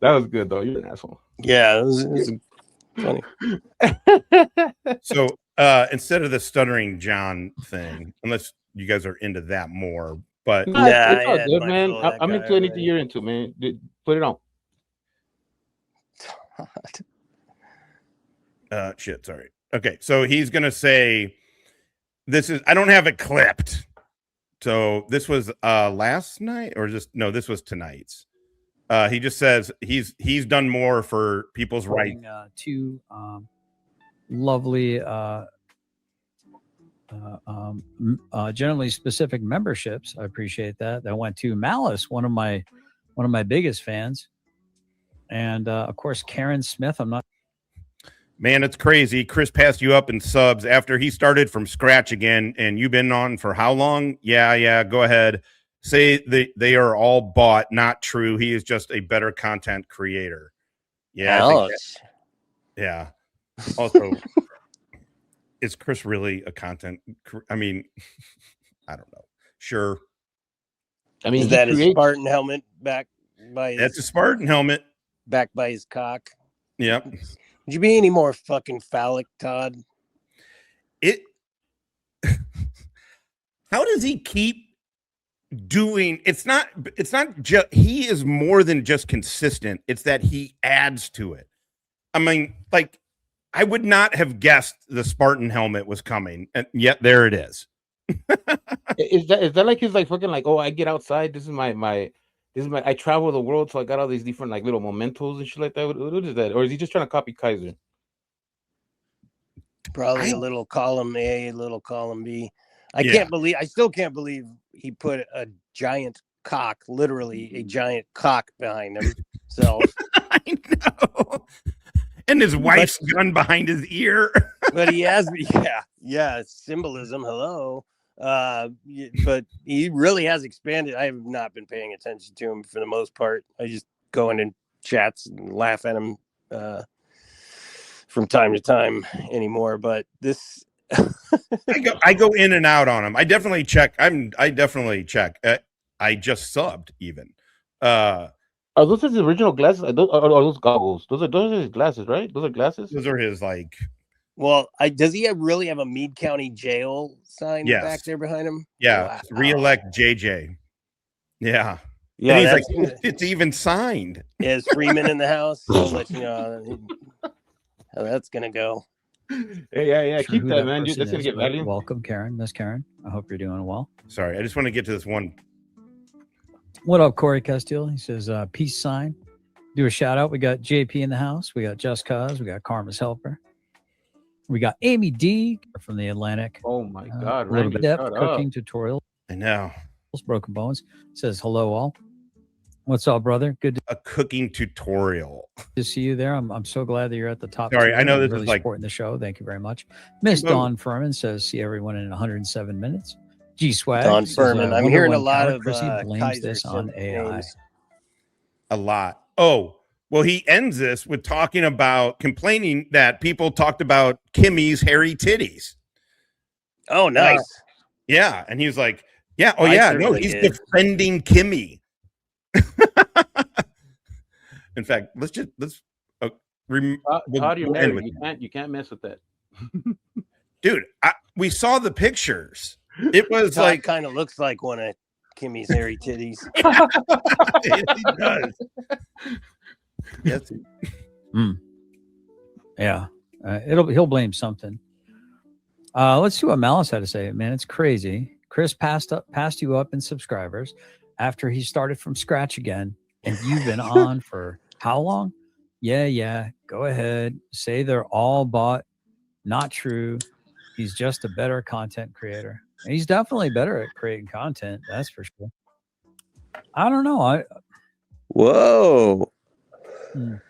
That was good though. You're an asshole. Yeah, it was funny. So instead of the stuttering John thing, unless you guys are into that more, but Nah, it's all yeah, good, my man. fill of that I'm guy into anything already. you're into, man. Dude, put it on. Shit, sorry. Okay, so he's gonna say this is I don't have it clipped. So this was last night or just no, this was tonight's. He just says he's done more for people's rights. Two lovely generally specific memberships. I appreciate that. That went to Malice, one of my biggest fans, and of course Karen Smith. I'm not. Man, it's crazy. Chris passed you up in subs after he started from scratch again, and you've been on for how long? Yeah. Go ahead. Say they are all bought. Not true. He is just a better content creator. Yeah. Yeah. Also, is Chris really a content? I mean, I don't know. Sure. I mean, is that his Spartan helmet back by? That's a Spartan helmet back by his cock. Yep. Would you be any more fucking phallic, Todd? How does he keep doing? It's not just he is more than just consistent. It's that he adds to it. I mean, like, I would not have guessed the Spartan helmet was coming, and yet there it is. Is that like his like fucking like, oh, I get outside, this is my I travel the world, so I got all these different like little mementos and shit like that. What is that? Or is he just trying to copy Kaiser? Probably a little column A, a little column B. I still can't believe he put a giant cock, literally a giant cock behind himself. I know. And his wife's gun behind his ear. But he has, symbolism. Hello. But he really has expanded. I have not been paying attention to him for the most part. I just go in chats and laugh at him from time to time anymore. But this, I go in and out on him. I definitely check. I definitely check. I just subbed even. Are those his original glasses? Are those goggles? Those are his glasses, right? Those are glasses. Those are his like. Well, does he really have a Meade County Jail sign back there behind him? Yeah, wow. Reelect JJ. Yeah. And he's like, it's even signed. Is Freeman in the house? I'll let you know how that's gonna go. Yeah. Keep that, man. That's gonna get value. Welcome, Karen. Miss Karen. I hope you're doing well. Sorry, I just want to get to this one. What up, Corey Castile? He says, peace sign. Do a shout out. We got JP in the house. We got Just Cause. We got Karma's Helper. We got Amy D from the Atlantic. Oh my God. A little bit depth cooking tutorial. I know. Broken Bones says, hello all. What's up, brother? Good. A cooking tutorial. To see you there. I'm so glad that you're at the top. Sorry, I know this really is like supporting the show. Thank you very much. Miss Dawn Furman says, see everyone in 107 minutes. G Swag. Dawn Furman. I'm hearing a lot of Chrissy blames this on AI. Names. A lot. Oh, well, he ends this with talking about complaining that people talked about Kimmie's hairy titties. Oh, nice. Yeah, and he's like, yeah, oh yeah, no, he's defending Kimmie. In fact, let's Todd, you're married. You can't mess with that. Dude, we saw the pictures. It was Todd like kind of looks like one of Kimmie's hairy titties. Yes, he does. Yes. Yeah. He'll blame something. Let's see what Malice had to say. Man, it's crazy. Chris passed you up in subscribers after he started from scratch again, and you've been on for how long? Yeah. Go ahead. Say they're all bought. Not true. He's just a better content creator. And he's definitely better at creating content. That's for sure. I don't know. Whoa. I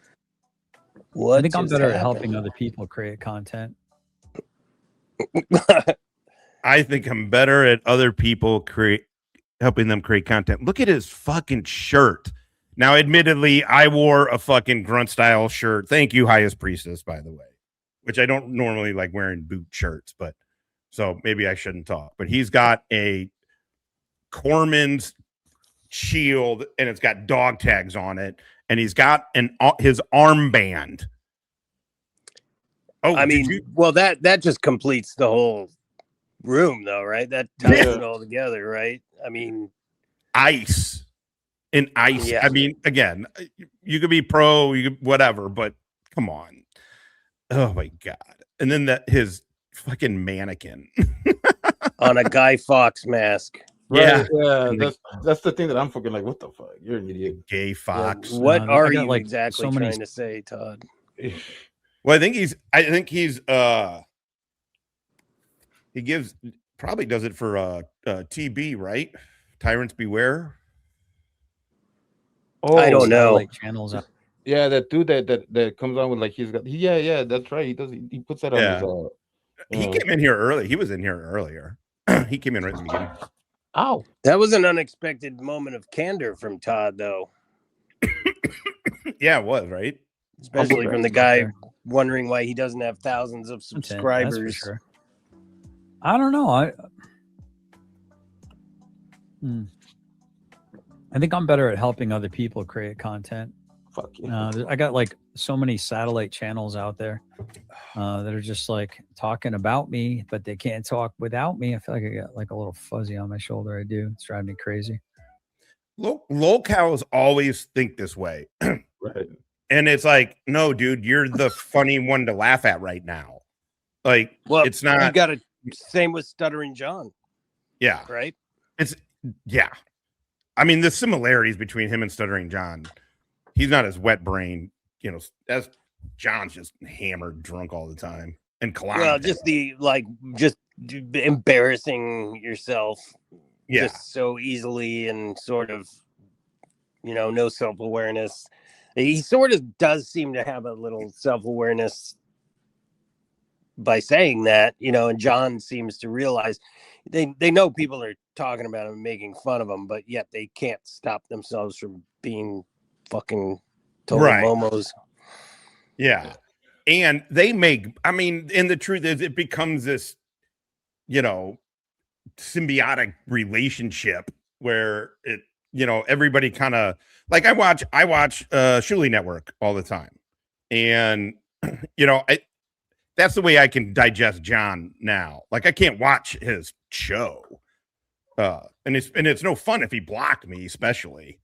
think I'm better at helping other people create content. I think I'm better at other people helping them create content. Look at his fucking shirt. Now, admittedly, I wore a fucking grunt style shirt. Thank you, Highest Priestess, by the way, which I don't normally like wearing boot shirts, but so maybe I shouldn't talk. But he's got a Corman's shield and it's got dog tags on it. and he's got his armband. Oh, I mean, well, that just completes the whole room, though, right? That ties it all together, right? I mean, ice. Yeah. I mean, again, you could be pro, you could whatever, but come on. Oh my god! And then his fucking mannequin on a Guy Fawkes mask. Right, yeah. That's the thing that I'm fucking like, what the fuck? You're an idiot. Gay Fox. Yeah, what are you exactly trying to say, Todd? Well, I think he's he probably does it for TB, right? Tyrants Beware. Oh, I don't know. Like channels up. Yeah, that dude that comes on with like yeah, that's right. He puts that on his he came in here early. He was in here earlier. He came in right in the beginning. Ow. That was an unexpected moment of candor from Todd, though. Yeah, it was, right? Especially from the guy wondering why he doesn't have thousands of subscribers. That's for sure. I don't know. I think I'm better at helping other people create content. Fuck yeah. I got like so many satellite channels out there that are just like talking about me, but they can't talk without me. I feel like I got like a little fuzzy on my shoulder. I do. It's driving me crazy. Locals always think this way. Right. And it's like, no, dude, you're the funny one to laugh at right now. Like, well, it's not. You got to same with Stuttering John. Yeah. Right. Yeah. I mean, the similarities between him and Stuttering John. He's not as wet brain, as John's just hammered, drunk all the time. And Kalani. Well, just embarrassing yourself. Yeah. Just so easily and sort of, no self-awareness. He sort of does seem to have a little self-awareness by saying that, and John seems to realize they know people are talking about him and making fun of him, but yet they can't stop themselves from being fucking total momos. Yeah. And and the truth is it becomes this, symbiotic relationship where everybody kind of like I watch Shuli Network all the time. And, that's the way I can digest John now. Like I can't watch his show. And it's no fun if he blocked me, especially.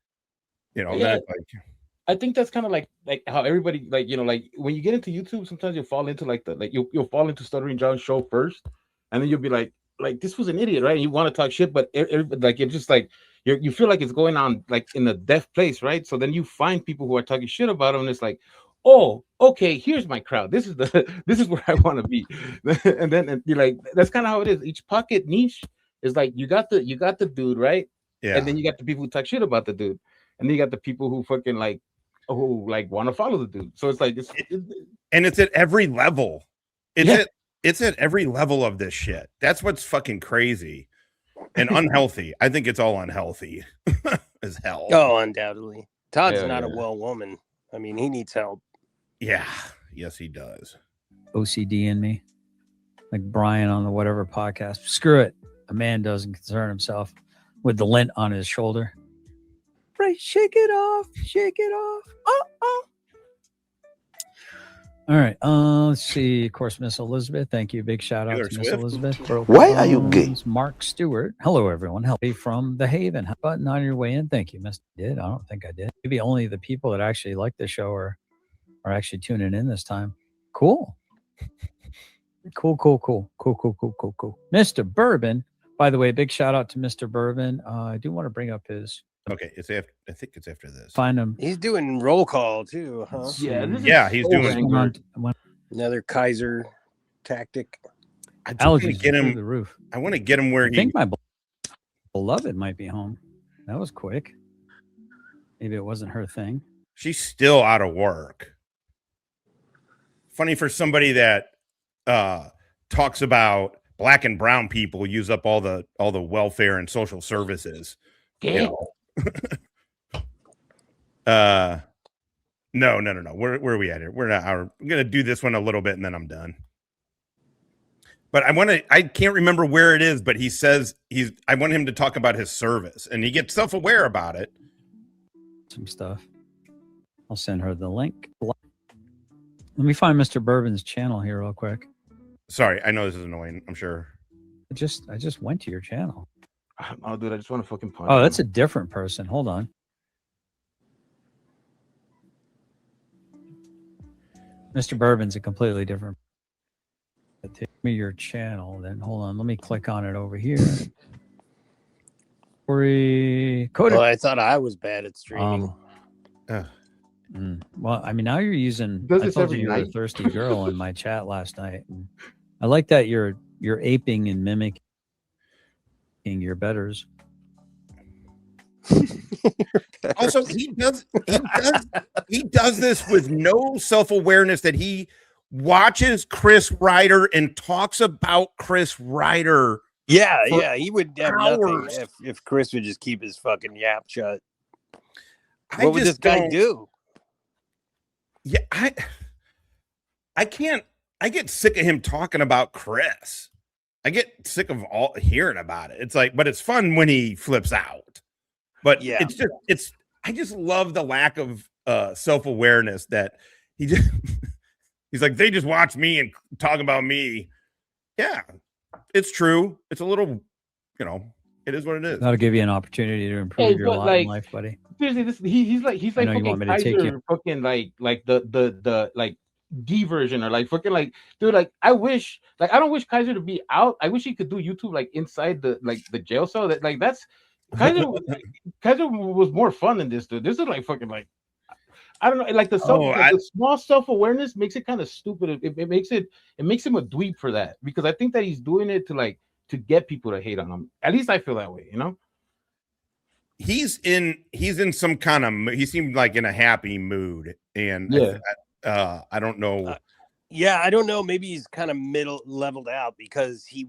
I think that's kind of like how everybody like when you get into YouTube, sometimes you'll fall into you'll fall into Stuttering John's show first, and then you'll be like this was an idiot, right? And you want to talk shit, but it's just like you feel like it's going on like in a deaf place, right? So then you find people who are talking shit about him, and it's like, oh, okay, here's my crowd. This is where I want to be. and you're like, that's kind of how it is. Each pocket niche is like you got the dude, right? Yeah. And then you got the people who talk shit about the dude, and then you got the people who fucking who want to follow the dude. So it's like and it's at every level. It's at every level of this shit. That's what's fucking crazy and unhealthy. I think it's all unhealthy as hell. Oh, undoubtedly. Todd's not a well woman. I mean, he needs help. Yeah. Yes, he does. OCD in me. Like Brian on the whatever podcast. Screw it. A man doesn't concern himself with the lint on his shoulder. Right, shake it off. Shake it off. Oh. All right. Let's see. Of course, Miss Elizabeth. Thank you. Big shout out to Miss Elizabeth. Why are you gay? Mark Stewart. Hello, everyone. Hello from the Haven. How about on your way in? Thank you, Miss. Did I don't think I did. Maybe only the people that actually like the show are actually tuning in this time. Cool. Cool. Mr. Bourbon. By the way, big shout out to Mr. Bourbon. I do want to bring up his. Okay, I think it's after this. Find him. He's doing roll call too, huh? Yeah, he's doing another Kaiser tactic. I want to get him the roof. I want to get him where I think my beloved might be home. That was quick. Maybe it wasn't her thing. She's still out of work. Funny for somebody that talks about black and brown people use up all the welfare and social services. No. Where are we at here? We're gonna do this one a little bit and then I'm done. But I can't remember where it is, but he says I want him to talk about his service and he gets self-aware about it. Some stuff. I'll send her the link. Let me find Mr. Bourbon's channel here real quick. Sorry, I know this is annoying. I'm sure. I just went to your channel. Oh, dude, I just want to fucking punch. Oh, that's a different person. Hold on. Mr. Bourbon's a completely different. Take me your channel. Then hold on. Let me click on it over here. Well, I thought I was bad at streaming. Well, I mean, now you're using. Does I this told every you were a night? thirsty girl in my chat last night. And I like that you're aping and mimicking your betters. Also, he does this with no self-awareness that he watches Chris Ryder and talks about Chris Ryder. Yeah, he would have hours. nothing if Chris would just keep his fucking yap shut. I What would this just guy don't- do? Yeah, I can't. I get sick of him talking about Chris. I get sick of all hearing about it. It's like, but it's fun when he flips out. But Yeah. I just love the lack of self-awareness that he's like, they just watch me and talk about me. Yeah, it's true. It's a little, it is what it is. That'll give you an opportunity to improve your but, lot in life, buddy. Seriously, he's like I know you fucking want me to take Kaiser, you- fucking like the like D version, or like fucking like, dude, like I wish, like I don't wish Kaiser to be out. I wish he could do YouTube like inside the jail cell. That like that's Kaiser. Kaiser was more fun than this, dude. This is like fucking like, I don't know, like the the small self-awareness makes it kind of stupid. It makes him a dweeb for that, because I think that he's doing it to get people to hate on him. At least I feel that way, He's in some kind of, he seemed like in a happy mood, and yeah. I don't know. Yeah, I don't know. Maybe he's kind of leveled out, because he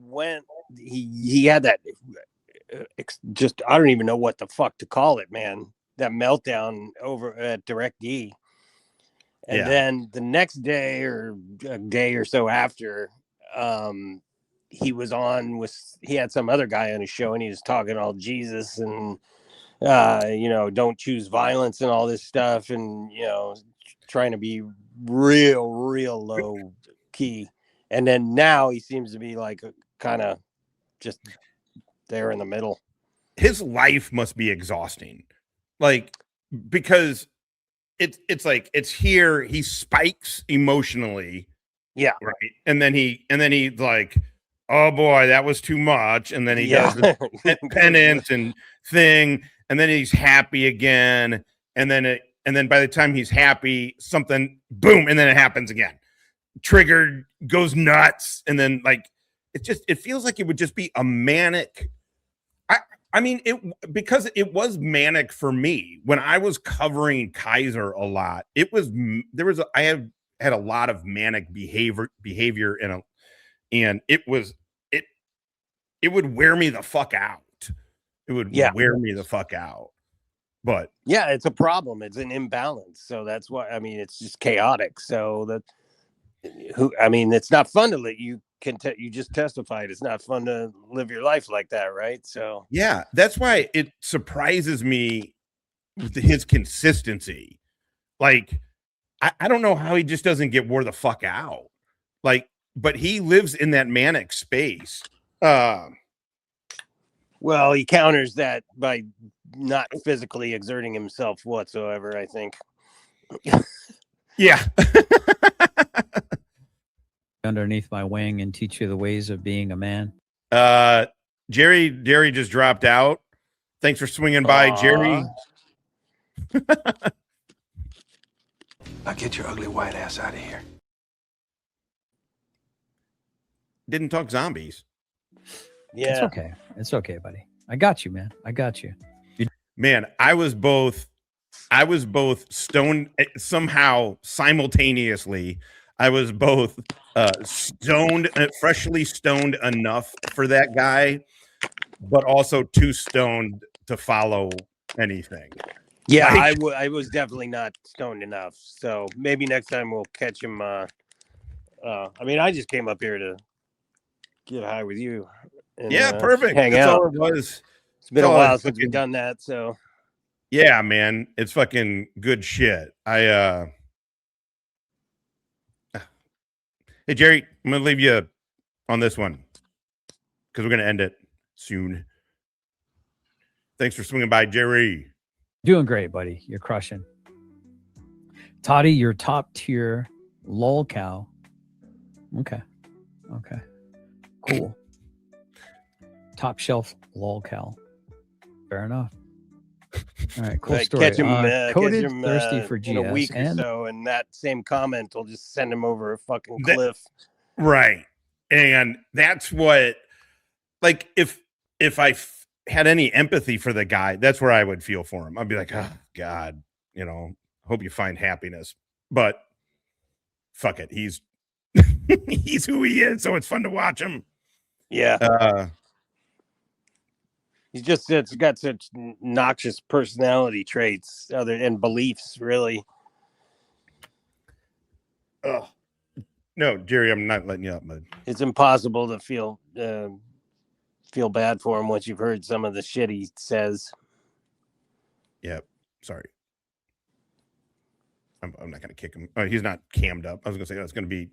had that just, I don't even know what the fuck to call it, man. That meltdown over at Direct D. And then the next day or a day or so after, he was he had some other guy on his show, and he was talking all Jesus and, don't choose violence and all this stuff. And, trying to be real low key. And then now he seems to be like kind of just there in the middle. His life must be exhausting, like, because it's like, it's here, he spikes emotionally, right, and then he's like, oh boy, that was too much, and then he does the penance and thing, and then he's happy again, and then by the time he's happy, something boom, and then it happens again, triggered, goes nuts, and then like it feels like it would just be a manic. I mean, because it was manic for me when I was covering Kaiser a lot. I have had a lot of manic behavior and it would wear me the fuck out. It would wear me the fuck out. But yeah, it's a problem. It's an imbalance. So that's why, I mean, it's just chaotic. So it's not fun to let you you just testified. It's not fun to live your life like that, right? So yeah, that's why it surprises me with his consistency. Like, I don't know how he just doesn't get wore the fuck out. Like, but he lives in that manic space. Well, he counters that by not physically exerting himself whatsoever, I think. Yeah. Underneath my wing and teach you the ways of being a man. Jerry just dropped out. Thanks for swinging by, Jerry. Now get your ugly white ass out of here. Didn't talk zombies. Yeah. It's okay, buddy. I got you, man. I got you. Man, I was both stoned somehow simultaneously. I was both freshly stoned enough for that guy, but also too stoned to follow anything. Yeah, Like, I was definitely not stoned enough. So maybe next time we'll catch him. I mean, I just came up here to get high with you. And, perfect. Hang That's out. all it was. It's been a while since we've done that. So Yeah, man, it's fucking good shit. Hey Jerry, I'm gonna leave you on this one because we're gonna end it soon. Thanks for swinging by, Jerry. Doing great, buddy. You're crushing. Toddy, your top tier lol cow. Okay. Cool. Top shelf lol cow. Fair enough. All right, cool story. Catch him thirsty for GS in a week or and so, and that same comment will just send him over a fucking cliff. Right. And that's what, like, if I had any empathy for the guy, that's where I would feel for him. I'd be like, oh God, hope you find happiness. But fuck it, he's he's who he is, so it's fun to watch him. Yeah. He's got such noxious personality traits and beliefs, really. Oh no, Jerry, I'm not letting you up, bud. It's impossible to feel bad for him once you've heard some of the shit he says. Yeah, sorry. I'm not gonna kick him. He's not cammed up. I was gonna say that's gonna be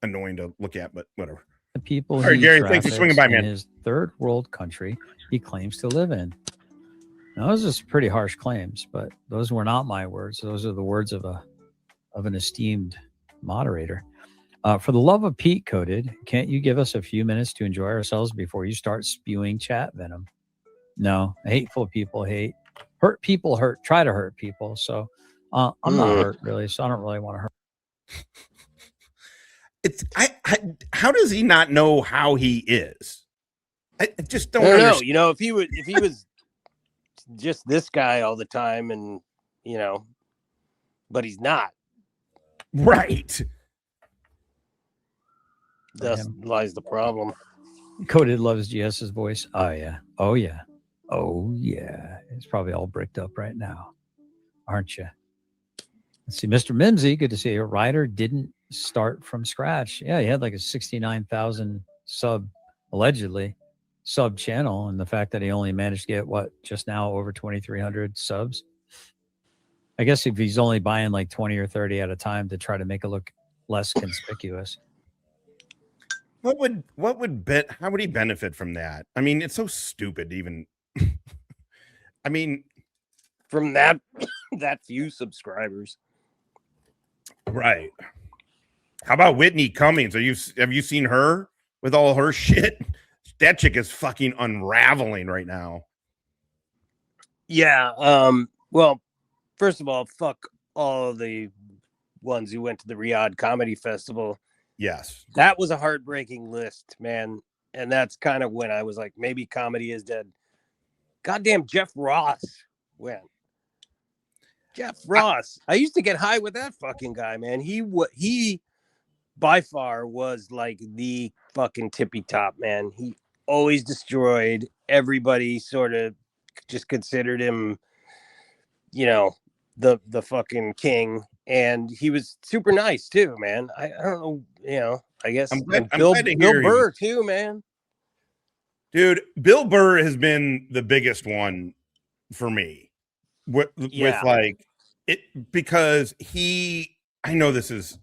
annoying to look at, but whatever. The people All right, he Gary, thanks for traffics swinging by, in man. his third world country he claims to live in. Now, those are some pretty harsh claims, but those were not my words. Those are the words of an esteemed moderator. For the love of Pete, Coded, can't you give us a few minutes to enjoy ourselves before you start spewing chat venom? No, hateful people hate. Hurt people hurt. Try to hurt people. So I'm not hurt, really, so I don't really want to hurt. How does he not know how he is? I just don't know. If he was just this guy all the time, and but he's not. Right. Thus lies the problem. Coded loves GS's voice. Oh yeah. It's probably all bricked up right now, aren't you? Let's see, Mr. Mimsy, good to see you. Ryder didn't start from scratch. Yeah, he had like a 69,000 allegedly sub channel, and the fact that he only managed to get just now over 2,300 subs. I guess if he's only buying like 20 or 30 at a time to try to make it look less conspicuous. How would he benefit from that? I mean, it's so stupid even. I mean, from that few subscribers. Right. How about Whitney Cummings? Have you seen her with all her shit? That chick is fucking unraveling right now. Yeah. Well, first of all, fuck all of the ones who went to the Riyadh Comedy Festival. Yes. That was a heartbreaking list, man. And that's kind of when I was like, maybe comedy is dead. Goddamn Jeff Ross went. Jeff Ross. I used to get high with that fucking guy, man. He by far was like the fucking tippy top, man. He always destroyed. Everybody sort of just considered him, the fucking king. And he was super nice too, man. I don't know, I guess I'm glad Bill to hear Burr too, man. Dude, Bill Burr has been the biggest one for me. With like it, because I know this is,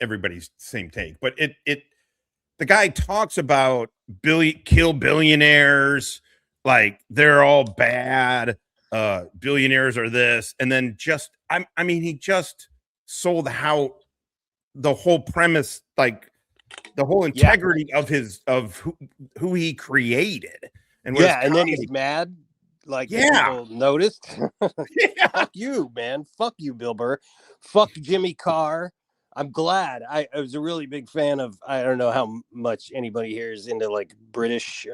everybody's same take, but the guy talks about kill billionaires, like they're all bad. Billionaires are this, and then he just sold how the whole premise, like the whole integrity of who he created. And and then he's mad. Like, people noticed. Fuck you, man. Fuck you, Bill Burr. Fuck Jimmy Carr. I'm glad. I was a really big fan of, I don't know how much anybody here is into like British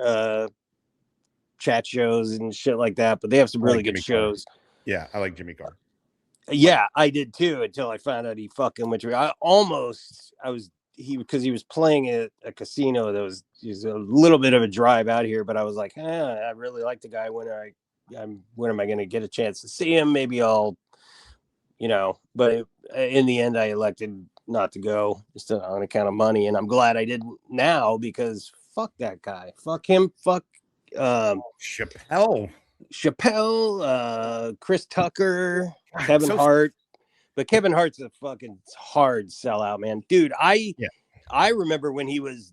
chat shows and shit like that, but they have some really good shows. Yeah, I like Jimmy Carr. Yeah, I did too, until I found out he fucking went to. Because he was playing at a casino that was a little bit of a drive out here, but I was like, I really like the guy. When am I going to get a chance to see him? Maybe I'll, but in the end, I elected not to go just on account of money. And I'm glad I didn't now, because fuck that guy. Fuck him. Fuck Chappelle. Chappelle, Chris Tucker, God, Kevin so- Hart. But Kevin Hart's a fucking hard sellout, man. Dude, I remember when he was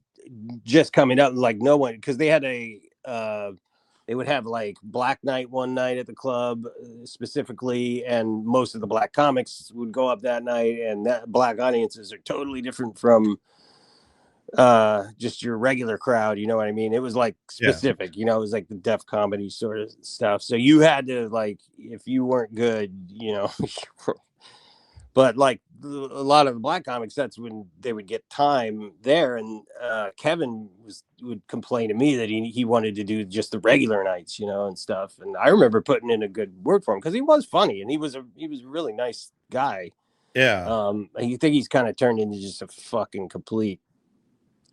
just coming up, like no one, because they had they would have like Black Night one night at the club specifically, and most of the black comics would go up that night, and that black audiences are totally different from just your regular crowd, you know what I mean? It was like specific, you know, it was like the deaf comedy sort of stuff. So you had to, like, if you weren't good, you know, but like a lot of the black comics, that's when they would get time there. And Kevin would complain to me that he wanted to do just the regular nights, you know, and stuff. And I remember putting in a good word for him because he was funny and he was a really nice guy. Yeah. You think he's kind of turned into just a fucking complete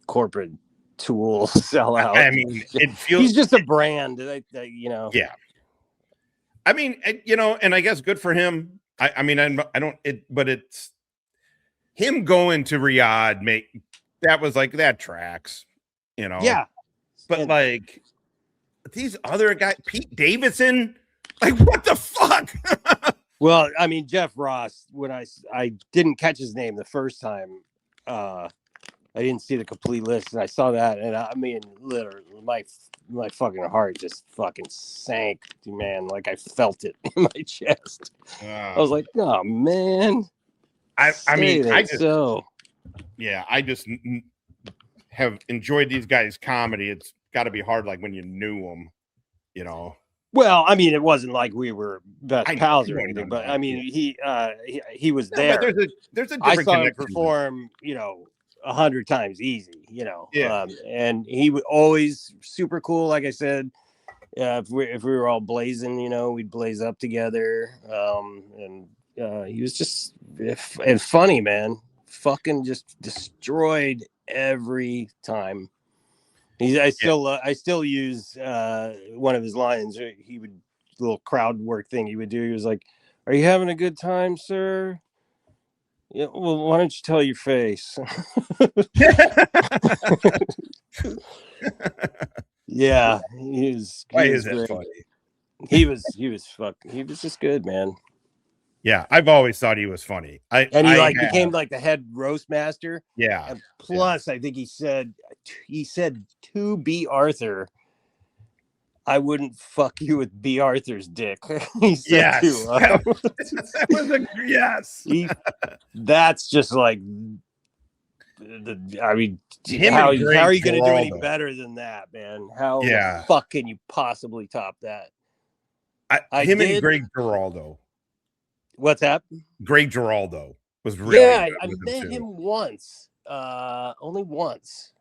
corporate tool sellout. I mean, it feels he's just a brand that, you know. Yeah. I mean, you know, and I guess good for him. I mean, I don't, but it's him going to Riyadh. That was like, that tracks, you know. Yeah. But like these other guys, Pete Davidson, like what the fuck? Well, I mean, Jeff Ross, when I didn't catch his name the first time, I didn't see the complete list, and I saw that, and I mean, literally, my fucking heart just fucking sank, man. Like I felt it in my chest. I was like, oh man. I mean, I just have enjoyed these guys' comedy. It's got to be hard, like when you knew them, you know. Well, I mean, it wasn't like we were best pals or anything, but I mean, he was there. But there's a different I saw him connection. perform, you know, 100 times easy, you know. Yeah. And he was always super cool. Like I said, if we were all blazing, you know, we'd blaze up together. And he was just and funny, man. Fucking just destroyed every time. I still use one of his lines. He would little crowd work thing he would do. He was like, "Are you having a good time, sir? Yeah, well, why don't you tell your face?" Yeah, he was. Why is that funny? He was just good, man. Yeah, I've always thought he was funny. He became like the head roast master. Yeah. And plus, I think he said to B. Arthur, "I wouldn't fuck you with B. Arthur's dick." He said that was a yes. That's just like I mean, how are you going to do any better than that, man? How the fuck can you possibly top that? And Greg Giraldo. What's that? Greg Giraldo was really I met him once, only once.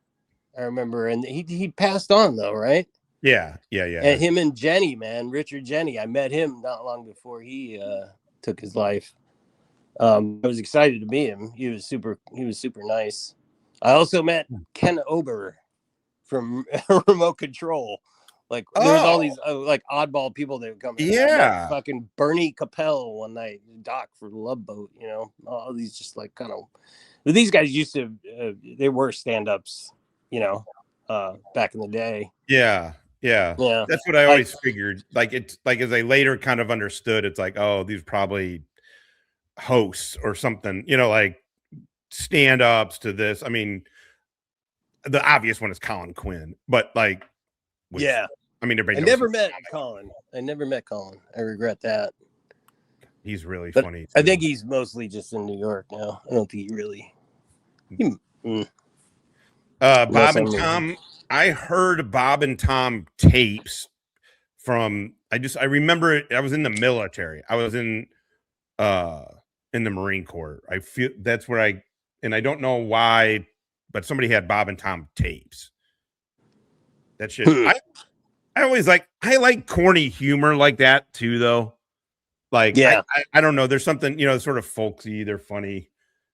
I remember, and he passed on though, right? Yeah. And him and Jenny, man, Richard Jenny. I met him not long before he took his life. I was excited to meet him. He was super nice. I also met Ken Ober from Remote Control. Like there was all these like oddball people that would come in. Yeah. Fucking Bernie Capel one night, Doc for Love Boat, you know, all these just like kind of, these guys used to, they were stand-ups, you know, back in the day. Yeah. That's what I always figured. Like it's like as I later kind of understood, it's like, oh, these probably hosts or something, you know, like stand-ups to this. I mean, the obvious one is Colin Quinn, but like, I mean, I never met Colin. I regret that. He's really funny too. I think he's mostly just in New York now. I don't think he really. Bob and Tom. I heard Bob and Tom tapes from. I remember it. I was in the military. I was in the Marine Corps. I feel that's where I don't know why, but somebody had Bob and Tom tapes. That shit. I always like corny humor like that too, though. Like, I don't know. There's something, you know, sort of folksy. They're funny.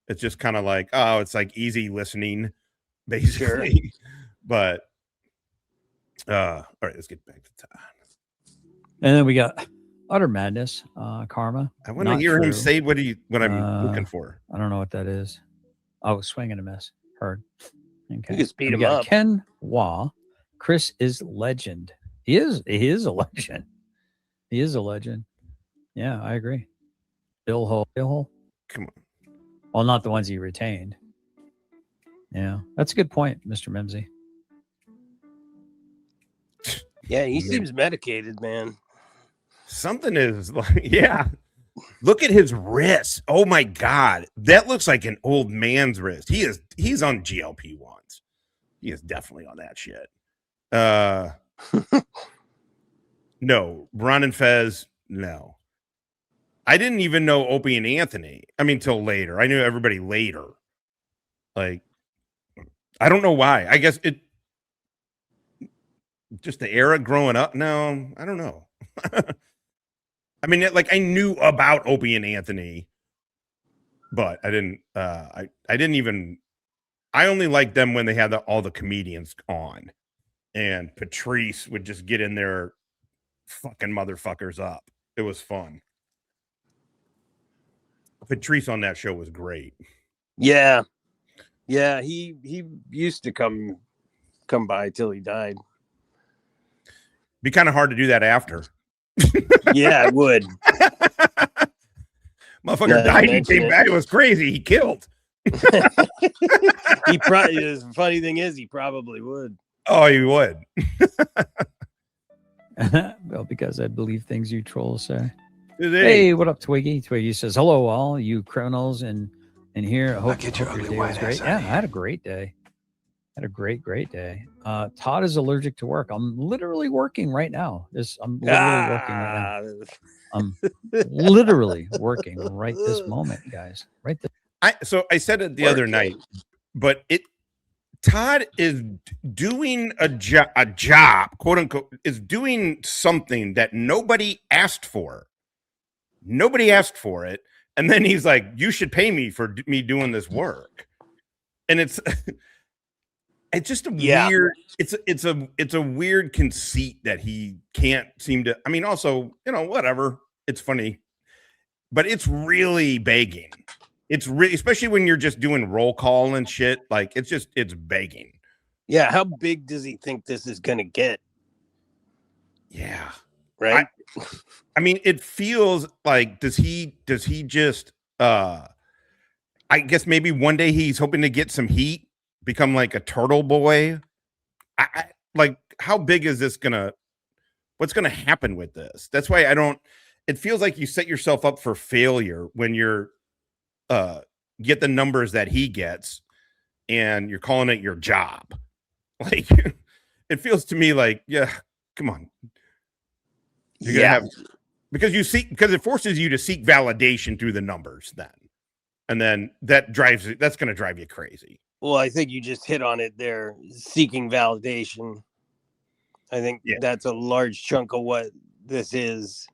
It's just kind of like, oh, it's like easy listening, basically. Sure. But all right, let's get back to Todd. And then we got Utter Madness, Karma. I want to hear him say what I'm looking for. I don't know what that is. Oh, Swing and a Miss. Heard. Okay. You can speed him up. Ken Wah. Chris is legend. He is a legend. He is a legend. Yeah, I agree. Bill Hole. Come on. Well, not the ones he retained. Yeah, that's a good point, Mr. Mimsy. Yeah, he seems medicated, man. Something is like, yeah. Look at his wrist. Oh my God. That looks like an old man's wrist. He's on GLP-1s. He is definitely on that shit. No, Ron and Fez, no. I didn't even know Opie and Anthony. I mean, till later. I knew everybody later. Like, I don't know why. I guess it just the era growing up. No, I don't know. I mean, like I knew about Opie and Anthony, but I didn't. I didn't even. I only liked them when they had all the comedians on, and Patrice would just get in there, fucking motherfuckers up. It was fun. Patrice on that show was great. Yeah, he used to come by till he died. Be kind of hard to do that after. Yeah, it would. Motherfucker died. He came back. It was crazy. He killed. He probably. The funny thing is, he probably would. Oh, he would. Well, because I believe things you trolls say. Hey, Hey, what up, Twiggy? Twiggy says, "Hello, all you criminals in here. I hope, get your hope ugly day white was great. ass out Yeah, I of had a great day. Had a great day. Todd is allergic to work. I'm literally working right now. I'm literally working right now. I'm literally working right this moment, guys. Right this. So I said it the other night, but Todd is doing a job, quote unquote, is doing something that nobody asked for. Nobody asked for it, and then he's like, "You should pay me for me doing this work," and it's just a weird. It's a weird conceit that he can't seem to. I mean, also, whatever. It's funny, but it's really begging. It's really, especially when you're just doing roll call and shit. Like it's begging. Yeah, how big does he think this is gonna get? Yeah, right. I mean, it feels like does he just I guess maybe one day he's hoping to get some heat, become like a turtle boy. I like how big is this what's gonna happen with this? That's why it feels like you set yourself up for failure when you're get the numbers that he gets and you're calling it your job. Like it feels to me like, yeah, come on. You're gonna have because it forces you to seek validation through the numbers then. And then that's going to drive you crazy. Well, I think you just hit on it there, seeking validation. I think that's a large chunk of what this is.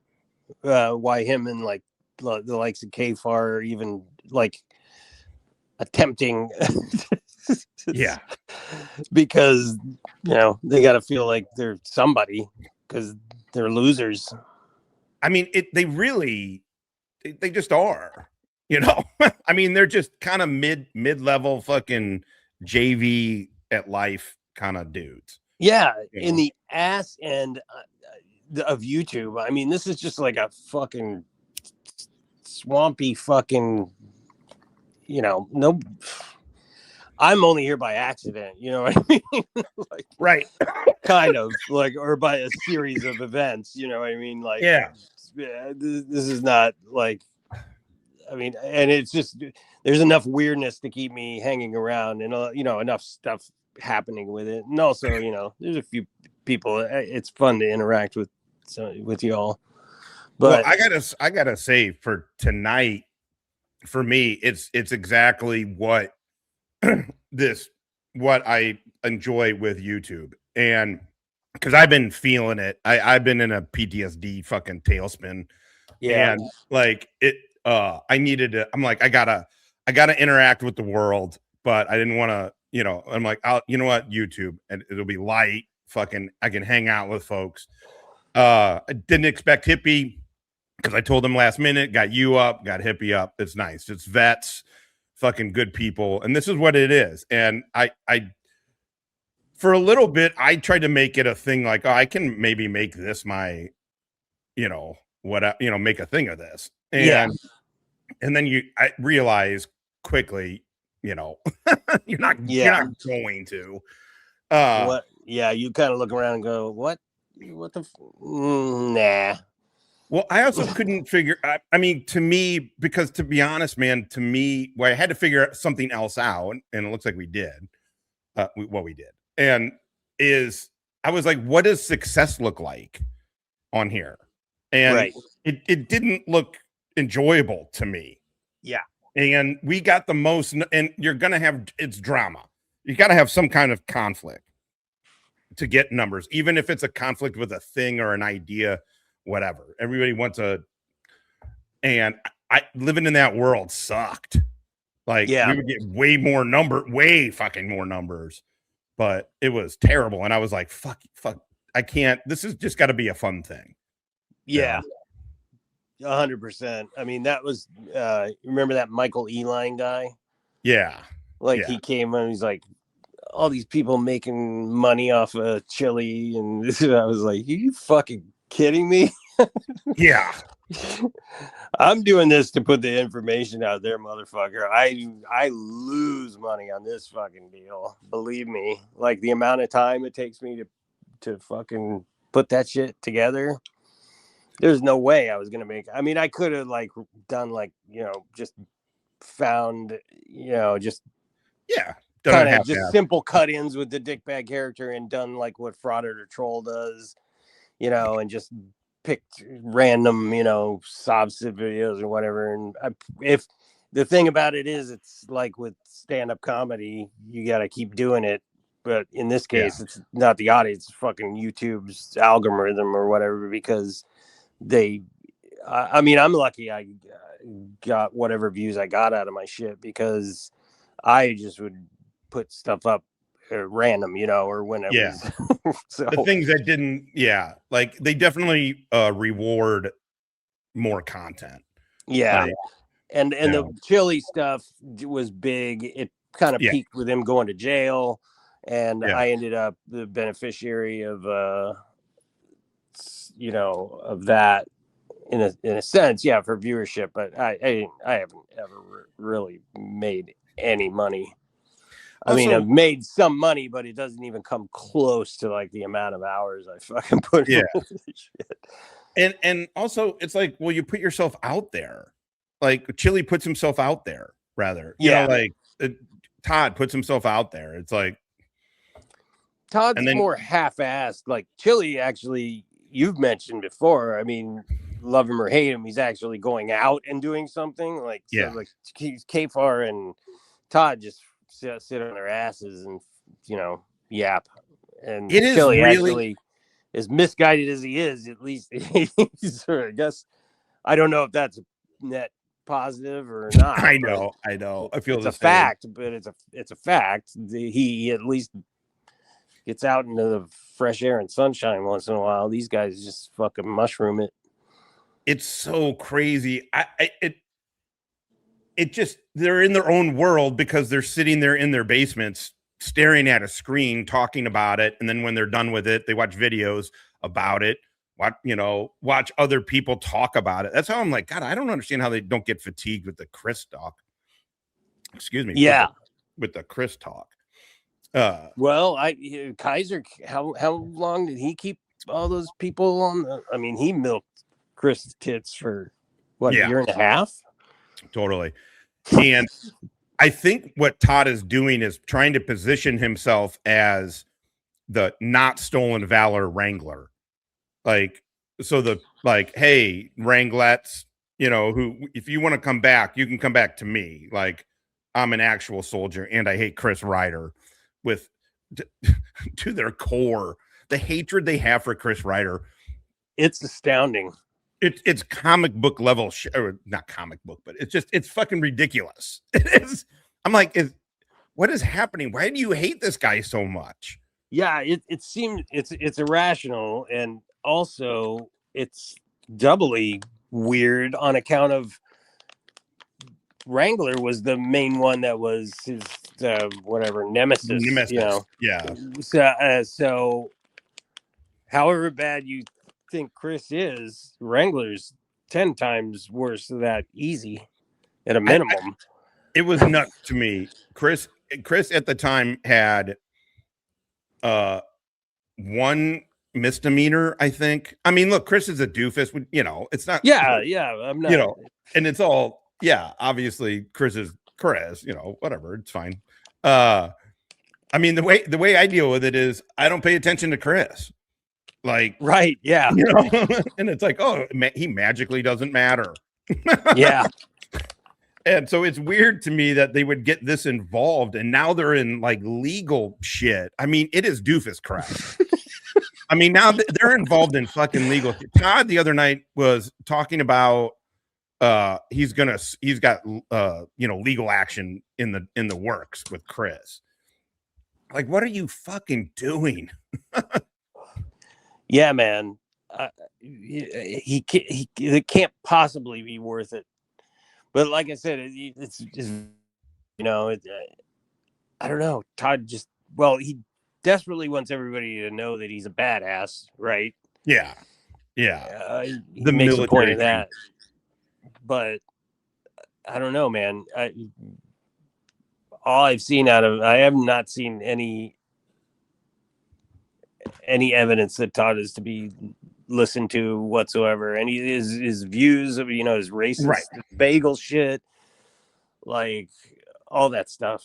Why him and like the likes of KFAR are even like attempting. Yeah. Because, they got to feel like they're somebody because they're losers. I mean, they just are, I mean, they're just kind of mid-level fucking JV at life kind of dudes. Yeah. In the ass end of YouTube. I mean, this is just like a fucking swampy fucking, no, I'm only here by accident. You know what I mean? Like, right. Kind of like, or by a series of events, you know what I mean? Like, this is not like, I mean, and it's just, there's enough weirdness to keep me hanging around and, enough stuff happening with it. And also, there's a few people, it's fun to interact with y'all. But well, I gotta say for tonight, for me, it's exactly what what I enjoy with YouTube. And because I've been feeling it, I've been in a PTSD fucking tailspin. Yeah. And like it, I needed to, I'm like, I gotta interact with the world, but I didn't want to, I'm like, you know what, YouTube, and it'll be light, fucking, I can hang out with folks. I didn't expect Hippie because I told him last minute, got you up, got Hippie up. It's nice. It's vets, fucking good people. And this is what it is. And I for a little bit, I tried to make it a thing like, oh, I can maybe make this my, make a thing of this. Yeah. And then I realize quickly, you're not going to. What? Yeah, you kind of look around and go, what? What the? Nah. Well, I also couldn't figure. I mean, to me, because to be honest, man, to me, I had to figure something else out, and it looks like we did. We did, and I was like, what does success look like on here? And Right. it didn't look enjoyable to me. Yeah. And we got the most, and you're gonna have it's drama. You got to have some kind of conflict to get numbers, even if it's a conflict with a thing or an idea. Whatever. Everybody wants and I living in that world sucked. Like we would get way fucking more numbers, but it was terrible. And I was like, fuck, I can't, this has just got to be a fun thing. Yeah. 100%. I mean, that was, remember that Michael Eline guy? Yeah. Like he came and he's like, all these people making money off of chili. And I was like, are you fucking kidding me? Yeah. I'm doing this to put the information out there, motherfucker. I lose money on this fucking deal. Believe me. Like the amount of time it takes me to fucking put that shit together. There's no way I was gonna make. I mean, I could have like done like, just found, just kind of just simple cut-ins with the Dickbag character and done like what Frauded or Troll does, and just picked random, sob sid videos or whatever. And if the thing about it is, it's like with stand-up comedy, you got to keep doing it. But in this case, it's not the audience, it's fucking YouTube's algorithm or whatever, because I mean, I'm lucky I got whatever views I got out of my shit, because I just would put stuff up random, or when it was. So the things that didn't, like they definitely reward more content. Yeah. Like, and the chili stuff was big. It kind of peaked with him going to jail, and I ended up the beneficiary of of that in a sense, for viewership. But I haven't ever really made any money. I mean, I've made some money, but it doesn't even come close to like the amount of hours I fucking put in this shit. And also, it's like, well, you put yourself out there. Like Chili puts himself out there, rather. Like Todd puts himself out there. It's like Todd's more half-assed. Like Chili, actually, you've mentioned before. I mean, love him or hate him, he's actually going out and doing something. Like, so like Kfar and Todd just sit on their asses and yap. And it is Chili really actually, as misguided as he is, at least he's, I guess, I don't know if that's a net positive or not. I know. I feel it's a fact, but it's a fact. He at least gets out into the fresh air and sunshine once in a while. These guys just fucking mushroom it. It's so crazy. It just, they're in their own world because they're sitting there in their basements staring at a screen talking about it, and then when they're done with it, they watch videos about it, watch other people talk about it. That's how I'm like, God, I don't understand how they don't get fatigued with the Chris talk. Excuse me. With the Chris talk. Well, Kaiser, how long did he keep all those people on I mean, he milked Chris tits for a year and a half? Totally. And I think what Todd is doing is trying to position himself as the not stolen valor wrangler. Like, so hey, wranglets, who, if you want to come back, you can come back to me. Like, I'm an actual soldier and I hate Chris Ryder to their core. The hatred they have for Chris Ryder. It's astounding. It's comic book level, or not comic book, but it's fucking ridiculous. It is. I'm like, what is happening? Why do you hate this guy so much? Yeah, it seems it's irrational, and also it's doubly weird on account of Wrangler was the main one that was his nemesis. Yeah. So however bad you think Chris is, Wrangler's 10 times worse than that, easy at a minimum. It was nuts to me. Chris at the time had one misdemeanor, I think. I mean, look, Chris is a doofus. You know, it's not. Yeah, I'm not. You know, and it's all. Yeah, obviously, Chris is Chris. You know, whatever. It's fine. I mean, the way I deal with it is I don't pay attention to Chris. Like, right? Yeah. You know, and it's like, oh, he magically doesn't matter. Yeah. And so it's weird to me that they would get this involved, and now they're in like legal shit. I mean, it is doofus crap. I mean, now they're involved in fucking legal. Todd the other night was talking about he's got legal action in the works with Chris. Like, what are you fucking doing? Yeah, man. It can't possibly be worth it. But like I said, it's just, you know, I don't know. Todd he desperately wants everybody to know that he's a badass, right? Yeah. He the makes a point of that. But I don't know, man. I have not seen any evidence that Todd is to be listened to whatsoever. And his views of, you know, his racist bagel shit, like all that stuff.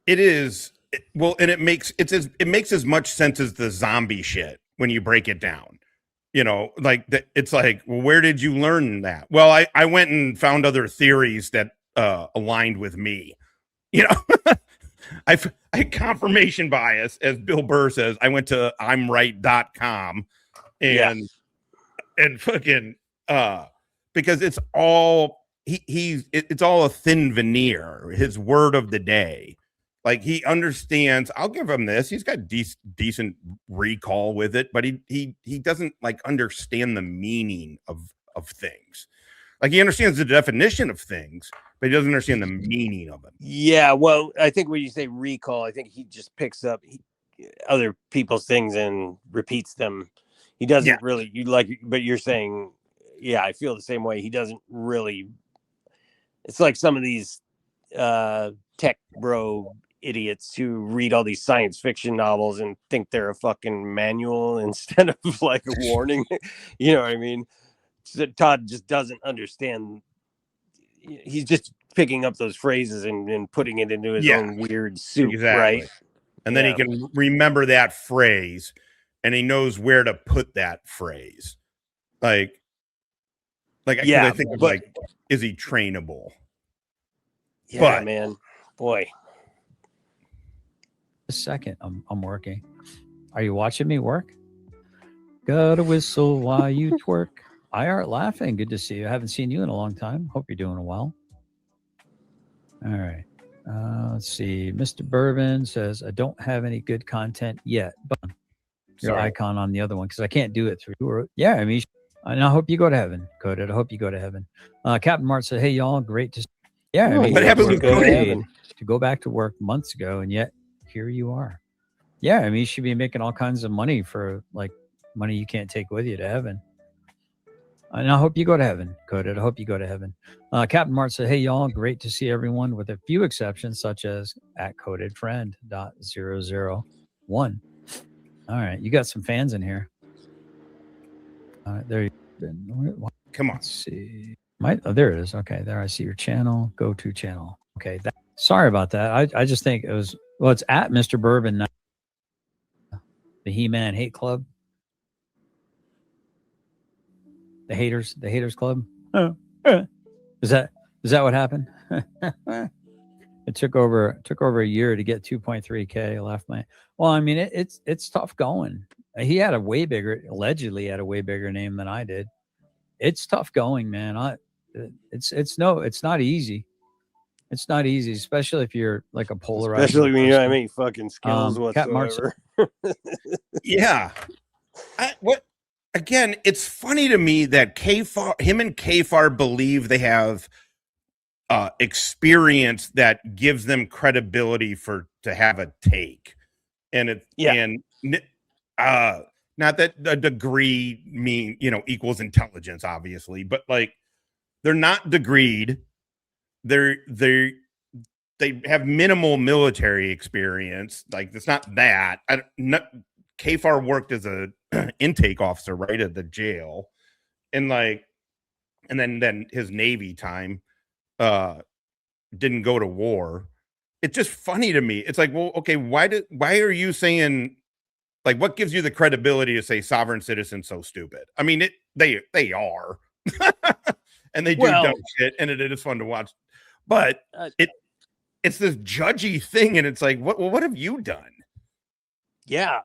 It is. Well, and it makes as much sense as the zombie shit when you break it down. You know, like that. It's like, well, where did you learn that? Well, I went and found other theories that aligned with me. You know, I confirmation bias, as Bill Burr says. I went to imright.com and fucking because it's all it's all a thin veneer. His word of the day. Like, he understands. I'll give him this. He's got decent recall with it, but he doesn't like understand the meaning of things. Like, he understands the definition of things, but he doesn't understand the meaning of them. Yeah, well, I think when you say recall, I think he just picks up other people's things and repeats them. He doesn't really. But you're saying, yeah, I feel the same way. He doesn't really. It's like some of these tech bro idiots who read all these science fiction novels and think they're a fucking manual instead of like a warning. You know what I mean? So Todd just doesn't understand. He's just picking up those phrases and putting it into his own weird soup, right? And then he can remember that phrase, and he knows where to put that phrase. I think of like, is he trainable? Yeah, man, boy. A second, I'm working. Are you watching me work? Gotta whistle while you twerk. IR laughing. Good to see you. I haven't seen you in a long time. Hope you're doing well. All right. Let's see. Mr. Bourbon says, I don't have any good content yet, but your icon on the other one because I can't do it through. Yeah, I mean, and I hope you go to heaven, Coded. I hope you go to heaven. Captain Mart said, hey, y'all, great to see. Yeah, I mean, what happened with to go back to work months ago, and yet here you are. Yeah, I mean, you should be making all kinds of money for like money you can't take with you to heaven. And I hope you go to heaven, Coded. I hope you go to heaven. Captain Mart said, hey, y'all, great to see everyone with a few exceptions, such as @codedfriend.001. All right. You got some fans in here. There you go. Come on. Let's see. There it is. Okay. There I see your channel. Go to channel. Okay. Sorry about that. I just think it was, it's at Mr. Bourbon, the He-Man Hate Club. The haters club. Is that what happened? It took over a year to get 2.3K. I left well, I mean, it's tough going. He had allegedly had a way bigger name than I did. It's tough going, man. It's not easy. It's not easy, especially if you're like a polarized. Especially when you don't have any fucking skills whatsoever. Yeah. Again, it's funny to me that him and Kfar believe they have experience that gives them credibility to have a take, and Not that a degree equals intelligence, obviously, but like they're not degreed. They have minimal military experience. Like it's not that. Kfar worked as a intake officer right at the jail, and then his Navy time didn't go to war. It's just funny to me. It's like, well, okay, why are you saying, like, what gives you the credibility to say sovereign citizens so stupid? I mean, they are, and they do dumb shit, and it is fun to watch. But it's this judgy thing, and it's like, what have you done? Yeah,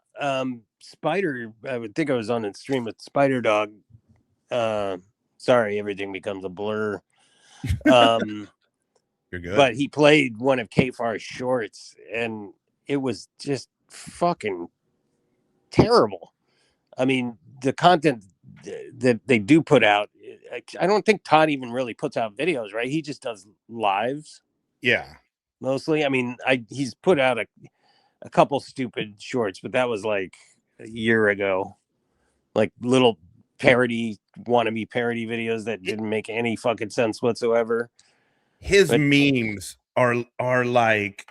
Spider. I would think I was on the stream with Spider Dog. Sorry, everything becomes a blur. You're good. But he played one of Kfar's shorts, and it was just fucking terrible. I mean, the content that they do put out, I don't think Todd even really puts out videos, right? He just does lives. Yeah. Mostly. I mean, he's put out a couple stupid shorts, but that was like a year ago. Like little wannabe parody videos that didn't make any fucking sense whatsoever. His memes are like,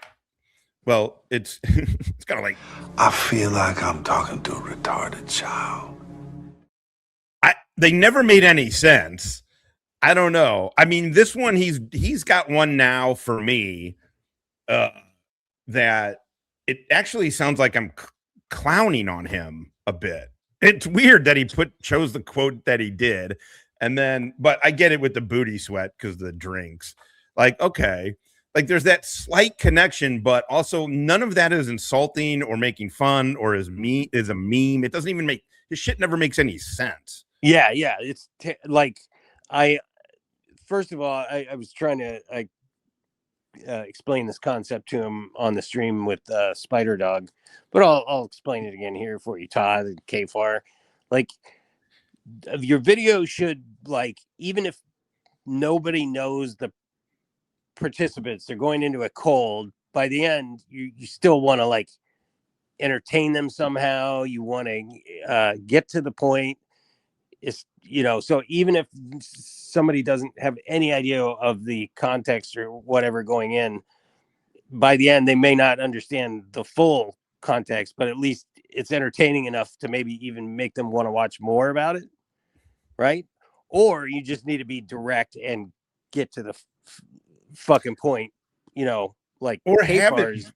well, it's it's kind of like, I feel like I'm talking to a retarded child. They never made any sense. I don't know. I mean, this one, he's got one now for me that it actually sounds like I'm clowning on him a bit. It's weird that he chose the quote that he did, and then, but I get it with the booty sweat because of the drinks. Like, okay, like there's that slight connection, but also none of that is insulting or making fun or is a meme. It doesn't even his shit never makes any sense. Yeah, it's like first of all, I was trying to explain this concept to him on the stream with Spider Dog, but I'll explain it again here for you, Todd and Kfar. Like, your video should, like, even if nobody knows the participants, they're going into a cold, by the end you still want to like entertain them somehow. You want to get to the point. It's, so even if somebody doesn't have any idea of the context or whatever going in, by the end they may not understand the full context, but at least it's entertaining enough to maybe even make them want to watch more about it, right? Or you just need to be direct and get to the fucking point, like, or have it.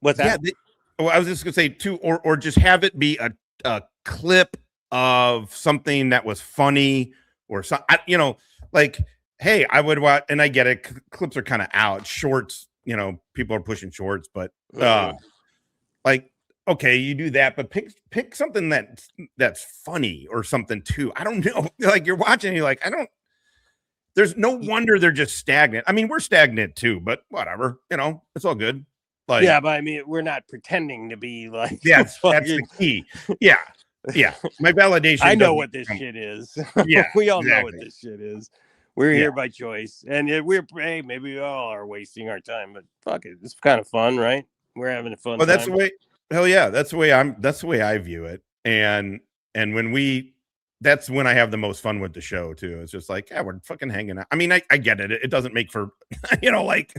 What's that? Yeah, I was just gonna say too, or just have it be a clip of something that was funny or something, like, hey, I would watch, and I get it, clips are kind of out, shorts, people are pushing shorts, but like, okay, you do that, but pick something that's funny or something too. I don't know, like, you're watching, you're like, there's no wonder they're just stagnant. I mean, we're stagnant too, but whatever, it's all good. Like, yeah, but I mean, we're not pretending to be like, that's the key. Yeah. My validation. I know what this shit is. Yeah, we all know what this shit is. We're here by choice, and hey, maybe we all are wasting our time, but fuck it, it's kind of fun, right? We're having a fun. Well, that's the way. Hell yeah, that's the way I view it, and that's when I have the most fun with the show too. It's just like, yeah, we're fucking hanging out. I mean, I get it. It doesn't make for, like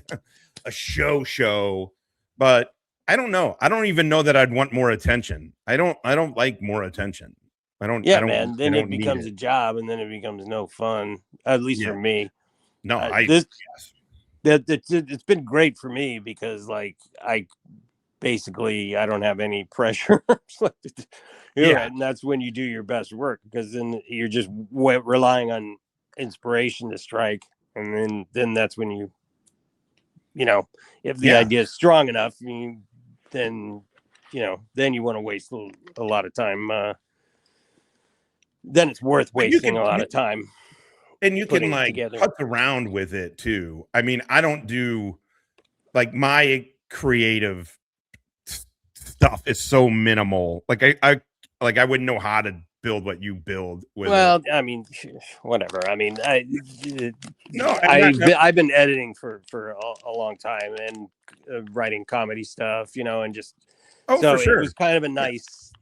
a show, but I don't know. I don't even know that I'd want more attention. I don't like more attention. I don't. Yeah, man. Then it becomes a job, and then it becomes no fun. At least for me. No, it's been great for me because, like, I don't have any pressure. And that's when you do your best work, because then you're just relying on inspiration to strike, and then that's when you if the idea is strong enough, then you want to waste a lot of time. Then it's worth wasting a lot of time. And you can like cut around with it too. I mean, I don't do, like, my creative stuff is so minimal. Like I wouldn't know how to build what you build with Well, it. I mean, whatever. I mean, No, I've been editing for a long time and writing comedy stuff, and just oh, so for sure. it was kind of a nice.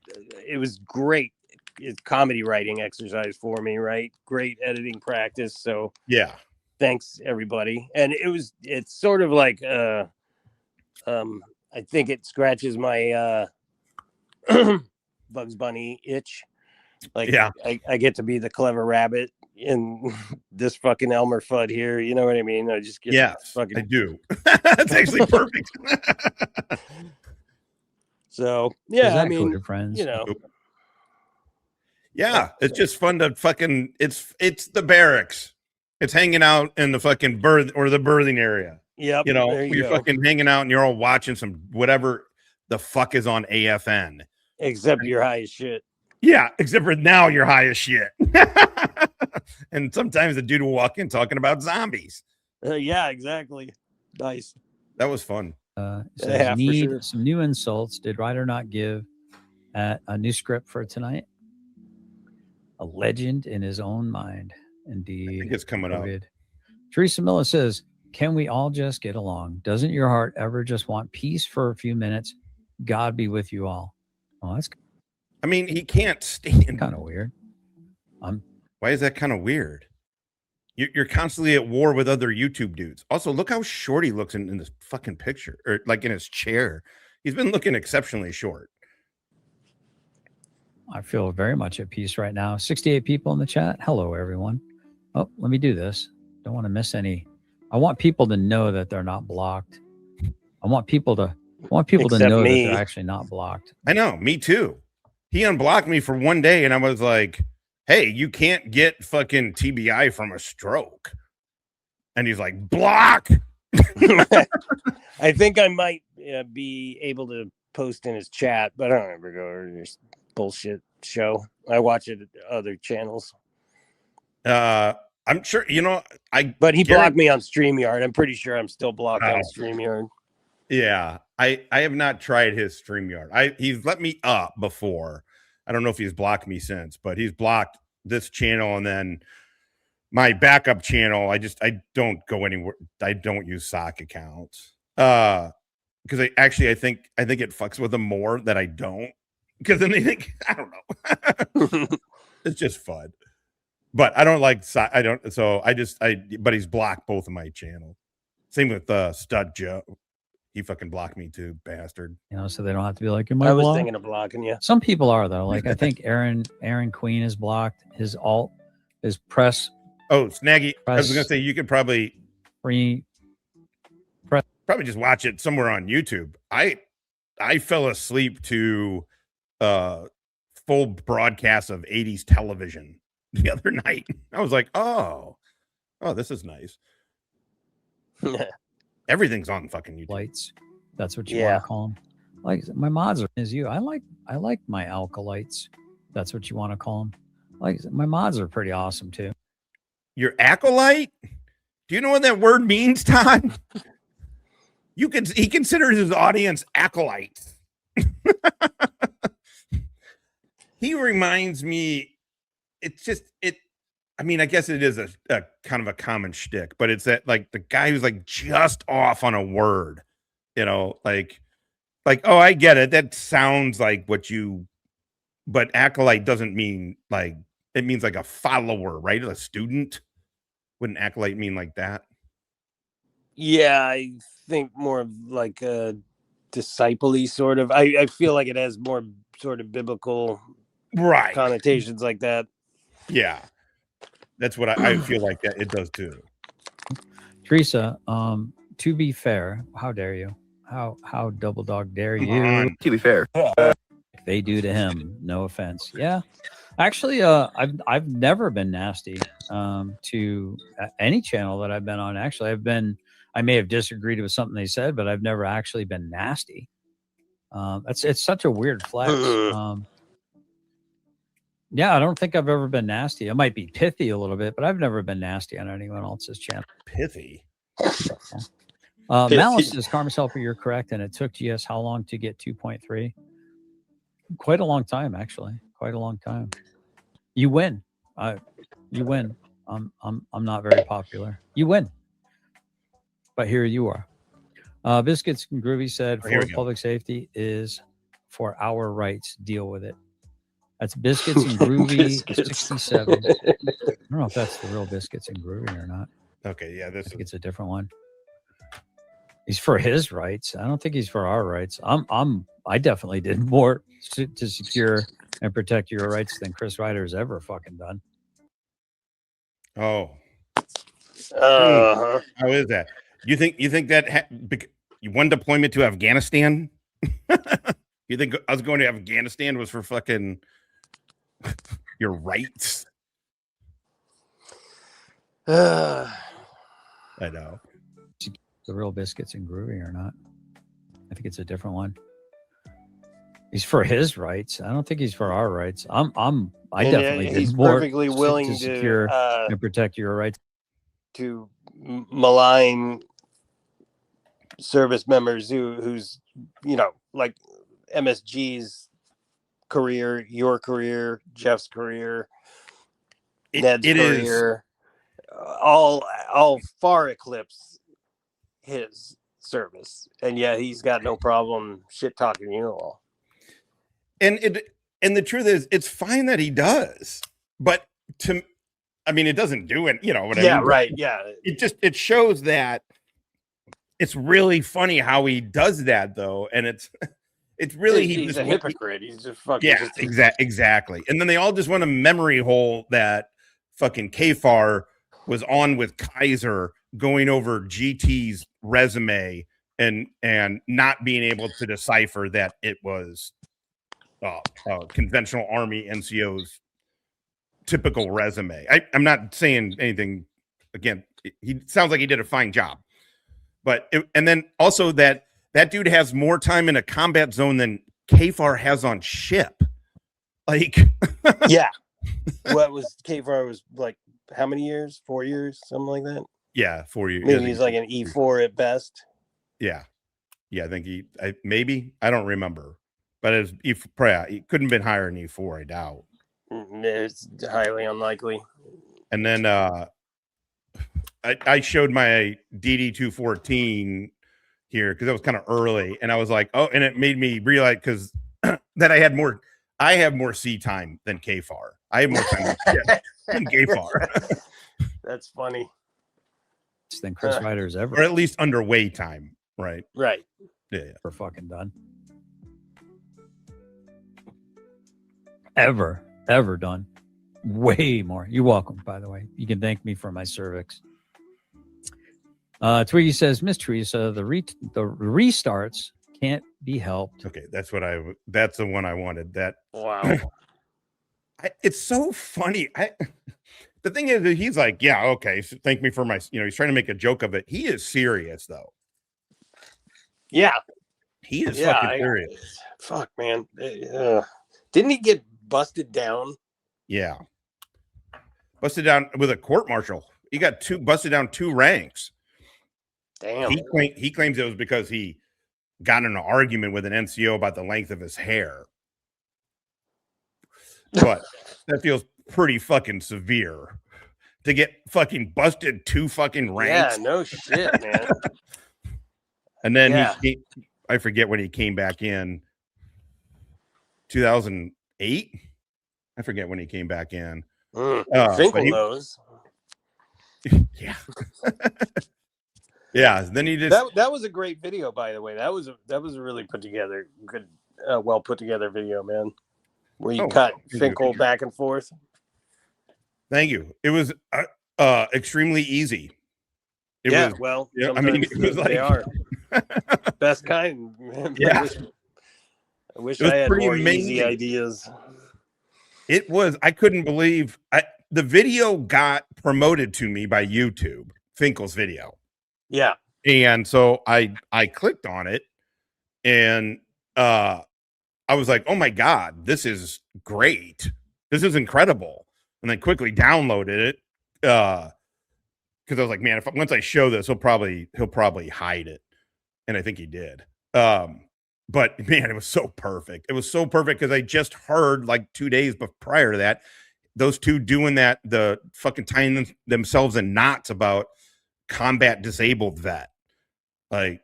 It was great. It's comedy writing exercise for me, right? Great editing practice. So Yeah. thanks everybody. And it's sort of like I think it scratches my Bugs Bunny itch. Like, Yeah. I get to be the clever rabbit in this fucking Elmer Fudd here. You know what I mean? I just get I do. That's actually perfect. So yeah, I mean, friends. Yeah, it's just fun to fucking. It's the barracks. It's hanging out in the fucking the birthing area. Yep. You're fucking hanging out and you're all watching some whatever the fuck is on AFN. Except you're high as shit. Yeah, except for now you're high as shit. And sometimes the dude will walk in talking about zombies. Yeah, exactly. Nice. That was fun. Says, need some new insults. Did Ryder not give a new script for tonight? A legend in his own mind. Indeed. I think it's coming up. Teresa Miller says, can we all just get along? Doesn't your heart ever just want peace for a few minutes? God be with you all. Oh, that's. I mean, he can't stand. Kind of weird. Why is that kind of weird? You're constantly at war with other YouTube dudes. Also, look how short he looks in this fucking picture, or like in his chair. He's been looking exceptionally short. I feel very much at peace right now. 68 people in the chat. Hello, everyone. Oh, let me do this. Don't want to miss any. I want people to know that they're not blocked. I want people to know that they're actually not blocked. I know, me too. He unblocked me for one day, and I was like, hey, you can't get fucking TBI from a stroke. And he's like, block. I think I might be able to post in his chat, but I don't ever go to this bullshit show. I watch it at other channels. I'm sure, but he blocked me on StreamYard. I'm pretty sure I'm still blocked on StreamYard. Yeah, I have not tried his StreamYard. He's let me up before. I don't know if he's blocked me since, but he's blocked this channel and then my backup channel. I don't go anywhere. I don't use sock accounts. Because I think it fucks with them more that I don't. Because then they think, I don't know. It's just fun. But I don't like but he's blocked both of my channels. Same with Stud Joe. He fucking blocked me too, bastard. So they don't have to be like, I was thinking of blocking you. Some people are though. Like I think Aaron Queen is blocked. His press. Oh, Snaggy. I was gonna say you could probably probably just watch it somewhere on YouTube. I fell asleep to full broadcast of 80s television the other night. I was like, oh, this is nice. Everything's on fucking YouTube. Lights. That's what you want to call them. Like my mods are is you. I like my alkalites. That's what you want to call them. Like my mods are pretty awesome too. Your acolyte? Do you know what that word means, Todd? He considers his audience acolytes. He reminds me. I mean, I guess it is a kind of a common shtick, but it's that like the guy who's like just off on a word, like, oh, I get it. That sounds like but acolyte doesn't mean like, it means like a follower, right? A student. Wouldn't acolyte mean like that? Yeah, I think more of like a disciple-y sort of. I feel like it has more sort of biblical connotations like that. Yeah. That's what I feel like that it does too. Teresa, to be fair, how dare you? How double dog dare you? To be fair, they do to him. No offense. Yeah, actually, I've never been nasty to any channel that I've been on. Actually, I may have disagreed with something they said, but I've never actually been nasty. It's such a weird flex. Yeah, I don't think I've ever been nasty. I might be pithy a little bit, but I've never been nasty on anyone else's channel. Pithy. Malice says, Karma's Helper, you're correct. And it took GS how long to get 2.3? Quite a long time, actually. Quite a long time. You win. You win. I'm not very popular. You win. But here you are. Biscuits and Groovy said, Oh, here we for go. public safety is for our rights. Deal with it. That's Biscuits and Groovy Biscuits. 67. I don't know if that's the real Biscuits and Groovy or not. Okay, yeah, I this think is it's a different one. He's for his rights. I don't think he's for our rights. I definitely did more to secure and protect your rights than Chris Ryder's ever fucking done. oh. Uh-huh. How is that? You think that one deployment to Afghanistan? You think us going to Afghanistan was for fucking your rights? I know. The real Biscuits and Groovy or not? I think it's a different one. He's for his rights. I don't think he's for our rights. I And definitely he's did more perfectly willing to secure and protect your rights. to malign service members who's like MSG's career, your career, Jeff's career, Ned's career, all far eclipse his service, and yet he's got no problem shit talking you all. And the truth is, it's fine that he does, but it doesn't do it. You know what I mean? Yeah, right. Yeah, it shows that it's really funny how he does that though, and it's really he's a hypocrite. He's just fucking exactly. And then they all just want to memory hole that fucking Kfar was on with Kaiser going over GT's resume and not being able to decipher that it was conventional Army NCO's typical resume. I'm not saying anything. Again, he sounds like he did a fine job, but and then also that dude has more time in a combat zone than Kfar has on ship. Like, yeah. What was Kfar was like? How many years? 4 years, something like that. Yeah, 4 years. Maybe he's like an E4 at best. Yeah. I think maybe I don't remember, but it was he couldn't have been higher than E4. I doubt. It's highly unlikely. And then I showed my DD-214 here because it was kind of early, and I was like, oh, and it made me realize because that I have more C time than Kfar. I have more time than Kfar. That's funny. Than Chris Ryder's ever, or at least underway time, right? Right. Yeah. We're fucking done. Ever done. Way more. You're welcome, by the way. You can thank me for my cervix. Twiggy says, Miss Teresa, the restarts can't be helped. Okay, that's the one I wanted. That wow. It's so funny. The thing is that he's like, yeah, okay, so thank me for my, he's trying to make a joke of it. He is serious though. Yeah. He is fucking serious. Fuck, man. Didn't he get busted down? Yeah. Busted down with a court martial. He got busted down 2 ranks. Damn. He claims it was because he got in an argument with an NCO about the length of his hair. But that feels pretty fucking severe to get fucking busted 2 fucking ranks. Yeah, no shit, man. And then I forget when he came back in 2008. I forget when he came back in. Finkel knows. Yeah. Yeah. Then he just that was a great video, by the way. That was a really put together, good, well put together video, man. Where you cut Finkel back and forth. Thank you. It was extremely easy. It was like they are best kind. Yeah. I wish I had more easy ideas. It was. I couldn't believe the video got promoted to me by YouTube. Finkel's video. Yeah. And so I clicked on it, and I was like, oh my God, this is great. This is incredible. And then quickly downloaded it. Because I was like, man, once I show this, he'll probably hide it. And I think he did. But man, it was so perfect. It was so perfect because I just heard like 2 days prior to that, those two doing that, the fucking tying themselves in knots about combat disabled vet. Like,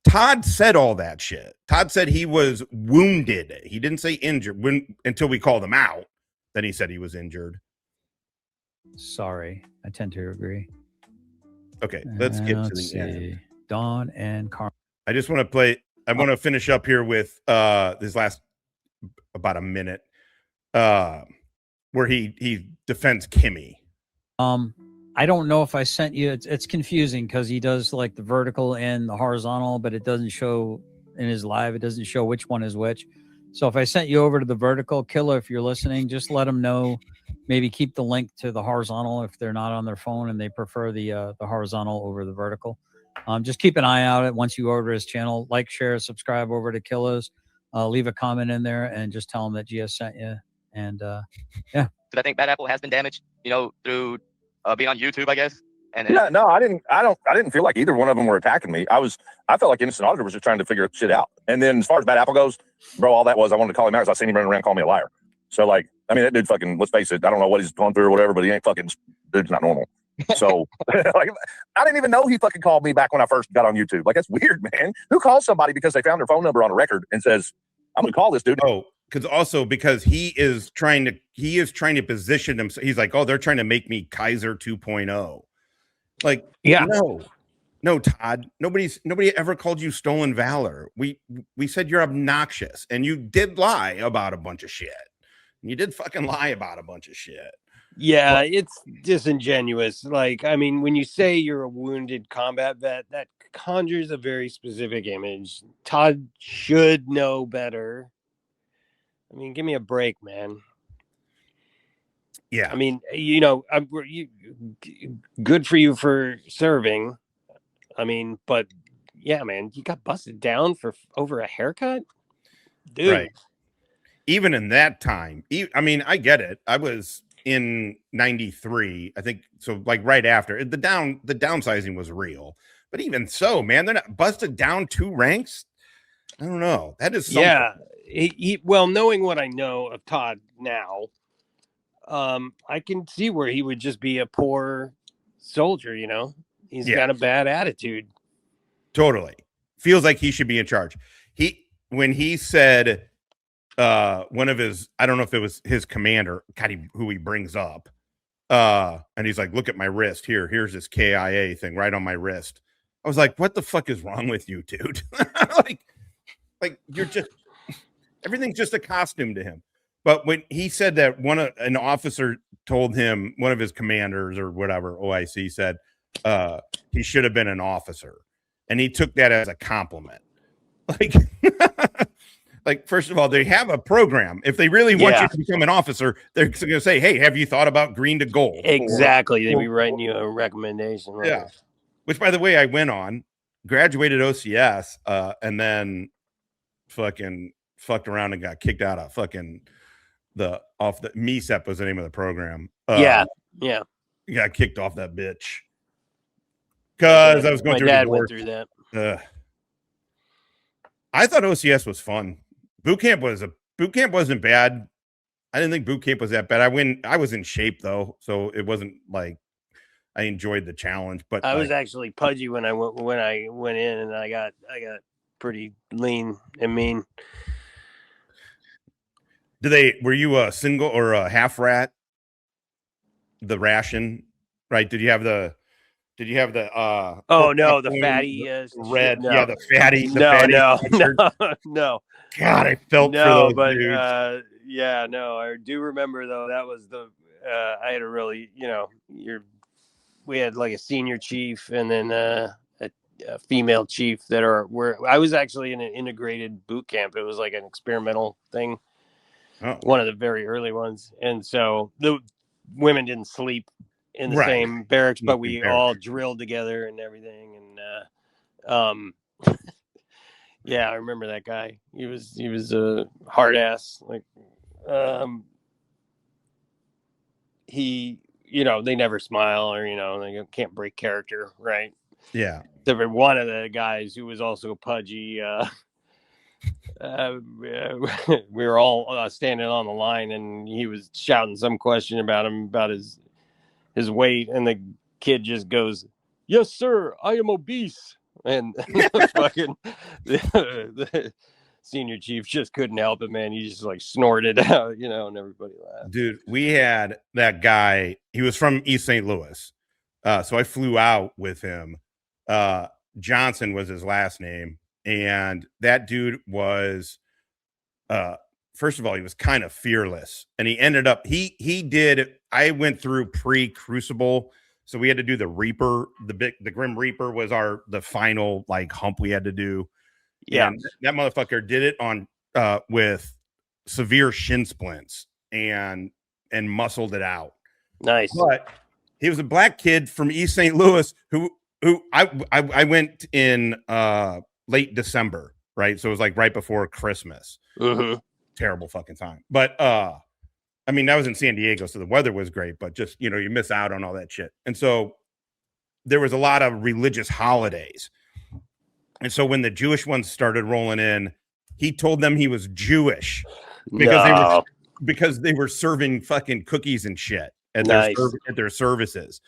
Todd said all that shit. Todd said he was wounded. He didn't say injured until we called him out. Then he said he was injured. Sorry, I tend to agree. Okay, let's get to the end. Dawn and Carl. I just want to play. I want to finish up here with this last about a minute, where he defends Kimmie. I don't know if I sent you. It's confusing because he does like the vertical and the horizontal, but it doesn't show in his live. It doesn't show which one is which. So if I sent you over to the vertical, Killer, if you're listening, just let them know. Maybe keep the link to the horizontal if they're not on their phone and they prefer the horizontal over the vertical. Just keep an eye out once you order his channel. Like, share, subscribe over to Killers. Leave a comment in there and just tell him that GS sent you. And yeah. Because I think Bad Apple has been damaged, through being on YouTube, I guess. And yeah, no, I didn't feel like either one of them were attacking me. I felt like Innocent Auditor was just trying to figure shit out. And then as far as Bad Apple goes, bro, all that was, I wanted to call him out because I seen him running around calling me a liar. So like, I mean, that dude fucking, let's face it, I don't know what he's going through or whatever, but he ain't fucking, dude's not normal. So like, I didn't even know he fucking called me back when I first got on YouTube. Like, that's weird, man. Who calls somebody because they found their phone number on a record and says, I'm going to call this dude? Oh, because he is trying to position himself. He's like, oh, they're trying to make me Kaiser 2.0. Like, yeah, no, Todd, nobody ever called you stolen valor. We said you're obnoxious and you did lie about a bunch of shit. You did fucking lie about a bunch of shit. Yeah, it's disingenuous. Like, I mean, when you say you're a wounded combat vet, that conjures a very specific image. Todd should know better. I mean, give me a break, man. Yeah. I mean, good for you for serving. I mean, but yeah, man, you got busted down for over a haircut, dude. Right. Even in that time, I mean, I get it. I was in 93, I think. So like right after the downsizing was real, but even so, man, they're not busted down 2 ranks. I don't know. That is something. Yeah. Well, knowing what I know of Todd now, I can see where he would just be a poor soldier. He's got a bad attitude. Totally. Feels like he should be in charge. When he said, one of his, I don't know if it was his commander, who he brings up, and he's like, look at my wrist here's this KIA thing right on my wrist. I was like, what the fuck is wrong with you, dude? like you're just, everything's just a costume to him. But when he said that an officer told him, one of his commanders or whatever, OIC said, he should have been an officer, and he took that as a compliment. Like, like, first of all, they have a program. If they really want you to become an officer, they're going to say, hey, have you thought about green to gold? Exactly. They'd be writing you a recommendation. Right? Yeah. Which, by the way, I went on, graduated OCS, and then fucking fucked around and got kicked out of fucking MESEP was the name of the program. Yeah. Got kicked off that bitch. Because I was going through. My dad went through that. I thought OCS was fun. Boot camp wasn't bad. I didn't think boot camp was that bad. I was in shape though, so it wasn't like I enjoyed the challenge. But I was actually pudgy when I went in, and I got pretty lean and mean. Were you a single or a half rat? The ration, right? Did you have the oh no, the fatty red? No. Yeah, the fatty. No. God, I felt for those dudes. I do remember though. That was I had a really, we had like a senior chief and then a female chief I was actually in an integrated boot camp. It was like an experimental thing. Oh. One of the very early ones. And so the women didn't sleep in the same barracks, but we all drilled together and everything. And yeah, I remember that guy. He was a hard ass. Like he, they never smile or they can't break character, right? Yeah. There were one of the guys who was also pudgy. we were all standing on the line, and he was shouting some question about him, about his weight, and the kid just goes, "Yes, sir, I am obese." And the senior chief just couldn't help it, man. He just like snorted out, and everybody laughed. Dude, we had that guy. He was from East St. Louis. So I flew out with him. Johnson was his last name. And that dude was, first of all, he was kind of fearless. And he ended up, I went through pre-Crucible. So we had to do the Reaper. The Grim Reaper was the final like hump we had to do. Yeah. And that motherfucker did it on, with severe shin splints and muscled it out. Nice. But he was a black kid from East St. Louis who I went in late December, right? So it was like right before Christmas. Mm-hmm. Terrible fucking time. But I mean, that was in San Diego, so the weather was great, but just you miss out on all that shit. And so there was a lot of religious holidays. And so when the Jewish ones started rolling in, he told them he was Jewish because they were serving fucking cookies and shit at their services.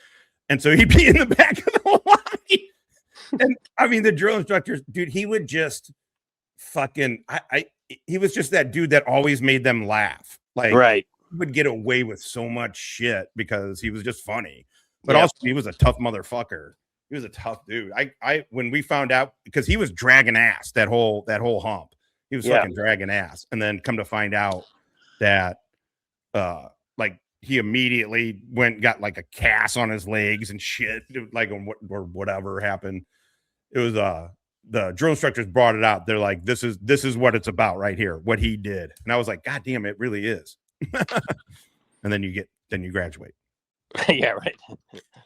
And so he'd be in the back of the line. And I mean, the drill instructors, dude, he would just fucking, he was just that dude that always made them laugh. Like, right. He would get away with so much shit because he was just funny. But also, he was a tough motherfucker. He was a tough dude. When we found out, because he was dragging ass that whole hump, he was fucking dragging ass, and then come to find out that, like, he immediately got like a cast on his legs and shit, like, or whatever happened. It was the drill instructors brought it out. They're like, this is what it's about right here, what he did, and I was like, God damn, it really is. And then you graduate. Yeah, right.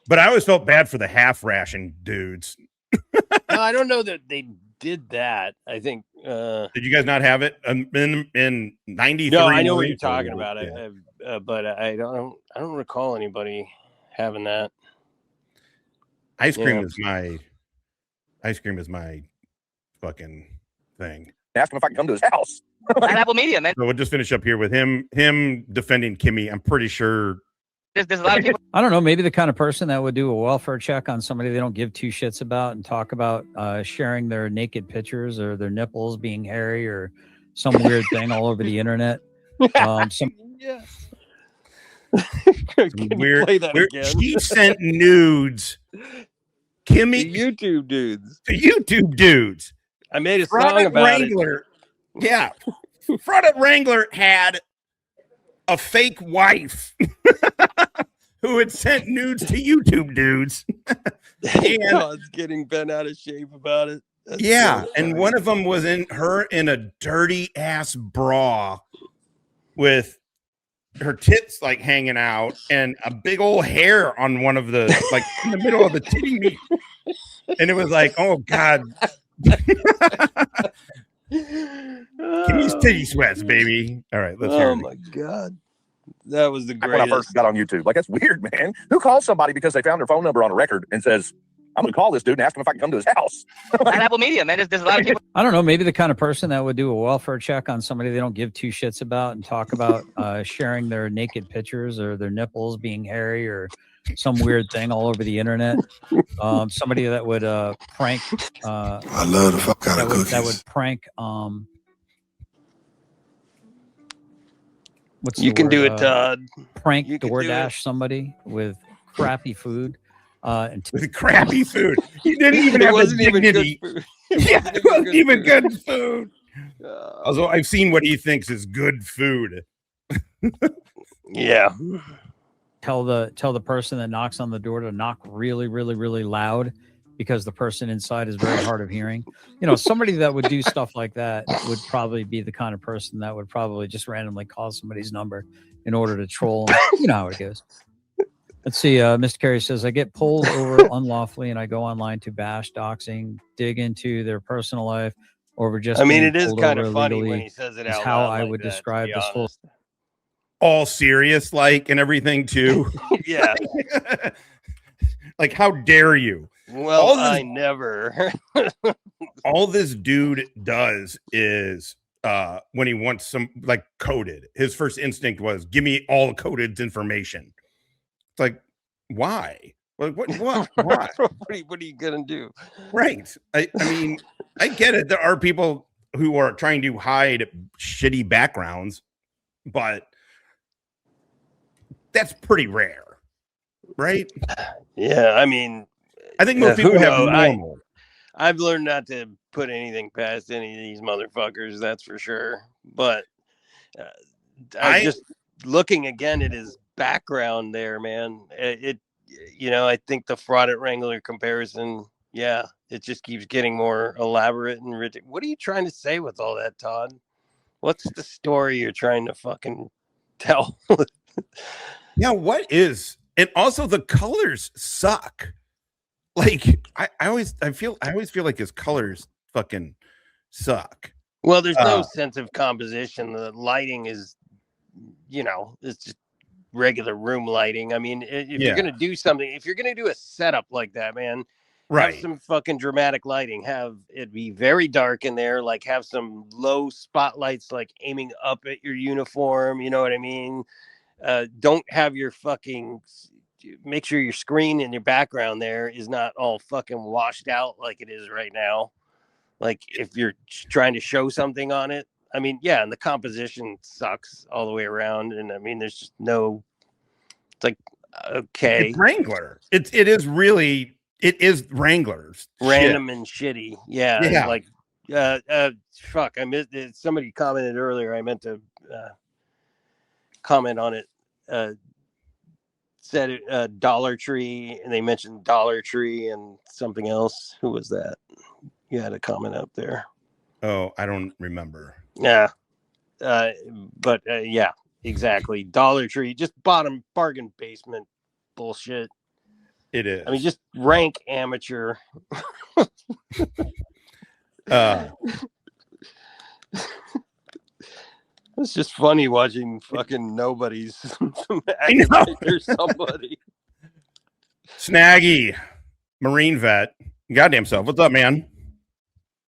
But I always felt bad for the half ration dudes. No, I don't know that they did that. I think. Did you guys not have it in 93? No, I know what you're talking about. Yeah. But I don't recall anybody having that. Ice cream is my fucking thing. Ask him if I can come to his house. Pineapple media, man. So we'll just finish up here with him defending Kimmie. I'm pretty sure. There's a lot of people. I don't know. Maybe the kind of person that would do a welfare check on somebody they don't give two shits about and talk about sharing their naked pictures or their nipples being hairy or some weird thing all over the internet. Yes. Weird. She sent nudes. Kimmie, YouTube dudes. To YouTube dudes. I made a song about Wrangler. It. Yeah. Product Wrangler had a fake wife who had sent nudes to YouTube dudes. And God's getting bent out of shape about it. That's so and one of them was in a dirty ass bra with her tits like hanging out and a big old hair on one of the like in the middle of the titty meat. And it was like, oh God. Kimmie's titty sweats, baby. All right, let's hear it. Oh my God. That was the greatest. When I first got on YouTube. Like, that's weird, man. Who calls somebody because they found their phone number on a record and says, I'm going to call this dude and ask him if I can come to his house? Pineapple media, man. There's a lot of people. I don't know. Maybe the kind of person that would do a welfare check on somebody they don't give two shits about and talk about sharing their naked pictures or their nipples being hairy or some weird thing all over the internet. Somebody that would prank. I love the fuck out of cookies. That would prank. You can do it, Todd. Prank DoorDash somebody with crappy food. With crappy food. He didn't even have the dignity. Yeah, it wasn't even good food. Also, I've seen what he thinks is good food. Yeah. Tell the person that knocks on the door to knock really, really, really loud because the person inside is very hard of hearing. Somebody that would do stuff like that would probably be the kind of person that would probably just randomly call somebody's number in order to troll them. You know how it goes. Let's see. Mr. Carey says, I get pulled over unlawfully and I go online to bash, doxing, dig into their personal life over just. I mean, it is kind of funny when he says it out loud. How I would describe this whole. All serious, like, and everything too. Yeah. Like, how dare you? Well, I never. all this dude does is when he wants some like coded, his first instinct was give me all coded information. It's like, why? Like what why? what are you gonna do? Right. I mean, I get it. There are people who are trying to hide shitty backgrounds, but that's pretty rare, right? Yeah, I mean, I think most people have normal. I've learned not to put anything past any of these motherfuckers, that's for sure. But I just looking again at his background there, man. I think the Fraud at Wrangler comparison, yeah, it just keeps getting more elaborate and ridiculous. What are you trying to say with all that, Todd? What's the story you're trying to fucking tell? Yeah, what is? And also the colors suck. Like I always feel like his colors fucking suck. Well, there's no sense of composition. The lighting is, it's just regular room lighting. I mean, if you're gonna do something, if you're gonna do a setup like that, man, right? Have some fucking dramatic lighting. Have it be very dark in there. Like have some low spotlights, like aiming up at your uniform. You know what I mean? Don't have your fucking. Make sure your screen and your background there is not all fucking washed out like it is right now. Like if you're trying to show something on it, I mean, yeah, and the composition sucks all the way around. And I mean, there's just no, it's like, okay. It's Wrangler. It is Wranglers. Random and shitty. Yeah. Yeah. Like, fuck, I missed it. Somebody commented earlier. I meant to comment on it. Said Dollar Tree, and they mentioned Dollar Tree and something else. Who was that? You had a comment up there. Oh, I don't remember. Yeah. But yeah, exactly. Dollar Tree, just bottom bargain basement bullshit. It is. I mean, just rank amateur. It's just funny watching fucking nobodies or somebody. Snaggy, Marine vet, goddamn self. What's up, man?